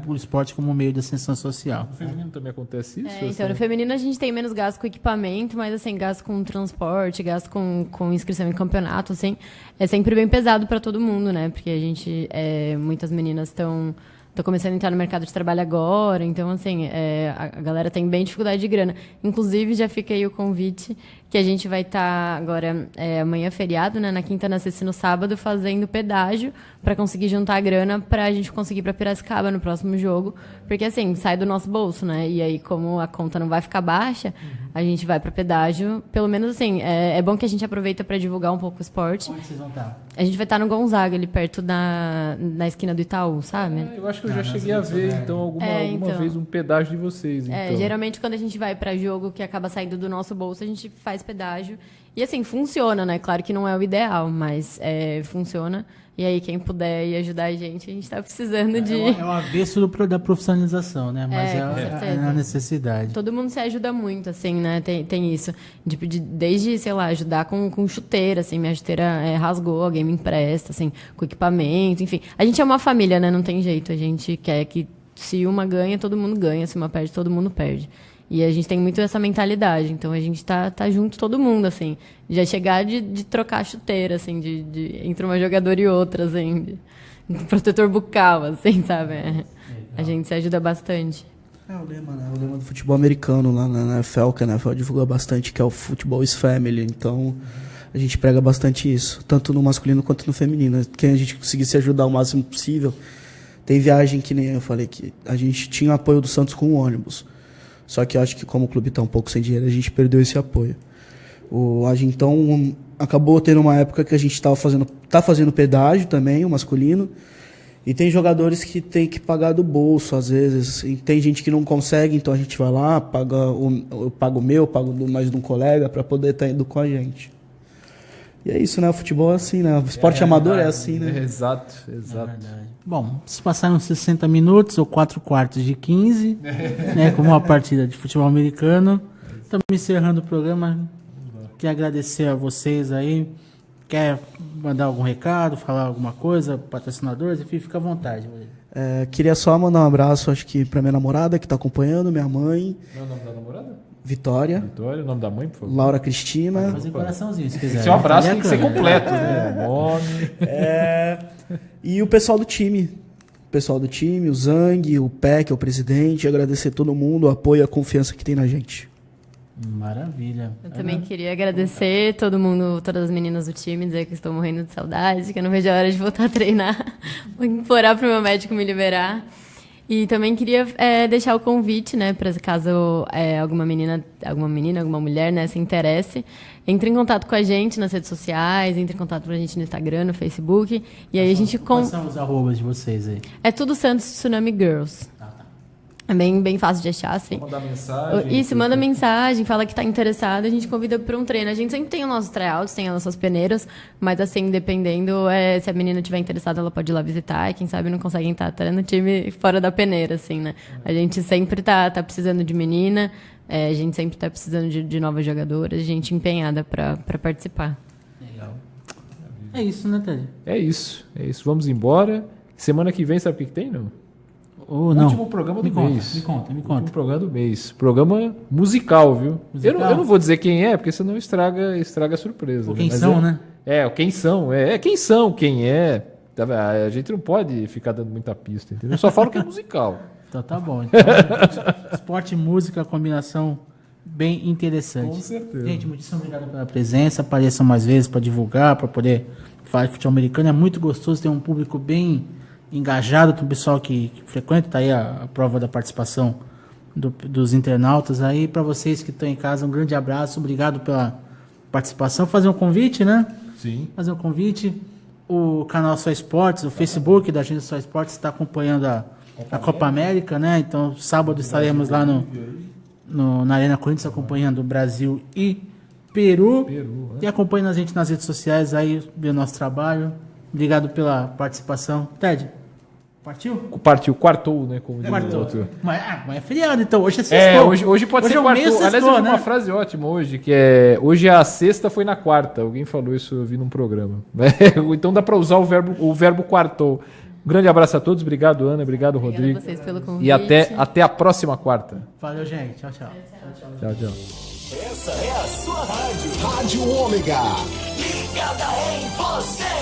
O esporte como meio de ascensão social. No feminino também acontece isso? Então, no feminino a gente tem menos gasto com equipamento, mas assim, gasto com transporte, gasto com inscrição em campeonato, assim, é sempre bem pesado para todo mundo, né? Porque a gente, muitas meninas estão começando a entrar no mercado de trabalho agora, então, assim, a galera tem bem dificuldade de grana. Inclusive, já fica aí o convite que a gente vai estar agora, amanhã feriado, né, na quinta, na sexta e no sábado, fazendo pedágio para conseguir juntar a grana para a gente conseguir ir para Piracicaba no próximo jogo, porque, assim, sai do nosso bolso, né, e aí, como a conta não vai ficar baixa, a gente vai para pedágio, pelo menos, assim, é bom que a gente aproveita para divulgar um pouco o esporte. Onde vocês vão estar? A gente vai estar no Gonzaga, ali perto na esquina do Itaú, sabe? Eu acho que eu já cheguei a ver, então, alguma vez um pedágio de vocês. Então. Geralmente quando a gente vai para jogo que acaba saindo do nosso bolso, a gente faz pedágio. E assim, funciona, né? Claro que não é o ideal, mas funciona. E aí, quem puder ir ajudar a gente tá precisando de... É o avesso da profissionalização, né? Mas com certeza. a necessidade. Todo mundo se ajuda muito, assim, né? Tem isso. Desde, sei lá, ajudar com chuteira, assim. Minha chuteira rasgou, alguém me empresta, assim, com equipamento, enfim. A gente é uma família, né? Não tem jeito. A gente quer que se uma ganha, todo mundo ganha. Se uma perde, todo mundo perde. E a gente tem muito essa mentalidade. Então, a gente tá junto todo mundo, assim. Já chegar de trocar chuteira, assim, entre uma jogadora e outra, assim. De protetor bucal, assim, sabe? A gente se ajuda bastante. O lema do futebol americano lá na NFL, que a NFL divulga bastante, que é o Football is Family. Então, a gente prega bastante isso, tanto no masculino quanto no feminino. Que a gente conseguir se ajudar o máximo possível. Tem viagem que nem eu falei, que a gente tinha o apoio do Santos com o ônibus. Só que eu acho que como o clube está um pouco sem dinheiro, a gente perdeu esse apoio. Então, acabou tendo uma época que a gente tá fazendo pedágio também, o masculino. E tem jogadores que tem que pagar do bolso, às vezes. E tem gente que não consegue, então a gente vai lá, eu pago o meu, pago do mais de um colega para poder estar indo com a gente. E é isso, né? O futebol é assim, né? O esporte amador é assim, né? Exato. Bom, se passaram 60 minutos ou 4 quartos de 15, né? Como uma partida de futebol americano. Estamos encerrando o programa. Quero agradecer a vocês aí. Quer mandar algum recado, falar alguma coisa, patrocinadores? Enfim, fica à vontade. Queria só mandar um abraço, acho que pra minha namorada que está acompanhando, minha mãe. Qual é o nome da namorada? Vitória, o nome da mãe, por favor. Laura Cristina. Fazer coraçãozinho, se quiser. Seu abraço tem que ser completo, né? Nome. E o pessoal do time. O Zang, o PEC, o presidente. Agradecer a todo mundo, o apoio e a confiança que tem na gente. Maravilha. Eu também queria agradecer todo mundo, todas as meninas do time, dizer que estou morrendo de saudade, que eu não vejo a hora de voltar a treinar, vou implorar para o meu médico me liberar. E também queria deixar o convite, né, para caso alguma mulher, né, se interesse, entre em contato com a gente nas redes sociais, entre em contato com a gente no Instagram, no Facebook, e aí a gente... Quais são os arrobas de vocês aí? É tudo Santos Tsunami Girls. É bem fácil de achar, assim. Manda mensagem. Isso, manda mensagem, fala que está interessado, a gente convida para um treino. A gente sempre tem os nossos tryouts, tem as nossas peneiras, mas assim, dependendo, se a menina estiver interessada, ela pode ir lá visitar, e quem sabe não consegue estar no time fora da peneira, assim, né? A gente sempre tá precisando de menina, a gente sempre está precisando de novas jogadoras, gente empenhada para participar. Legal. É isso, né, Ted? É isso. Vamos embora. Semana que vem, sabe o que tem, não? Último programa do mês. Me conta. Último programa do mês. Programa musical, viu? Eu não vou dizer quem é, porque senão estraga a surpresa. Quem são, né? Quem são. Quem são, quem é. A gente não pode ficar dando muita pista, entendeu? Eu só falo que é musical. Então tá bom. Então, esporte e música, combinação bem interessante. Com certeza. Gente, muitíssimo obrigado pela presença. Apareçam mais vezes para divulgar, para poder falar de futebol americano. É muito gostoso ter um público bem engajado, tem um pessoal que frequenta, tá aí a prova da participação dos internautas aí. Para vocês que estão em casa, um grande abraço, obrigado pela participação. Fazer um convite, né? Sim. Fazer um convite o canal Só Esportes, o Facebook da agência Só Esportes está acompanhando a Copa América, né? Então, sábado estaremos lá na Arena Corinthians acompanhando o Brasil e Peru. E acompanhando a gente nas redes sociais aí, ver o nosso trabalho. Obrigado pela participação. Ted, partiu? Partiu, quartou, né? Como diz o Quartou. outro. Mas é feriado, então. Hoje é sextou. Hoje pode ser é o meio quartou. Aliás, sextou, eu vi né? uma frase ótima hoje, que é hoje a sexta foi na quarta. Alguém falou isso, eu vi num programa. Então dá para usar o verbo quartou. Um grande abraço a todos. Obrigado, Ana. Obrigado, Obrigada Rodrigo. a vocês pelo convite. E até a próxima quarta. Valeu, gente. Tchau, tchau. Tchau, tchau. Essa é a sua rádio. Rádio Ômega. Ligada em você.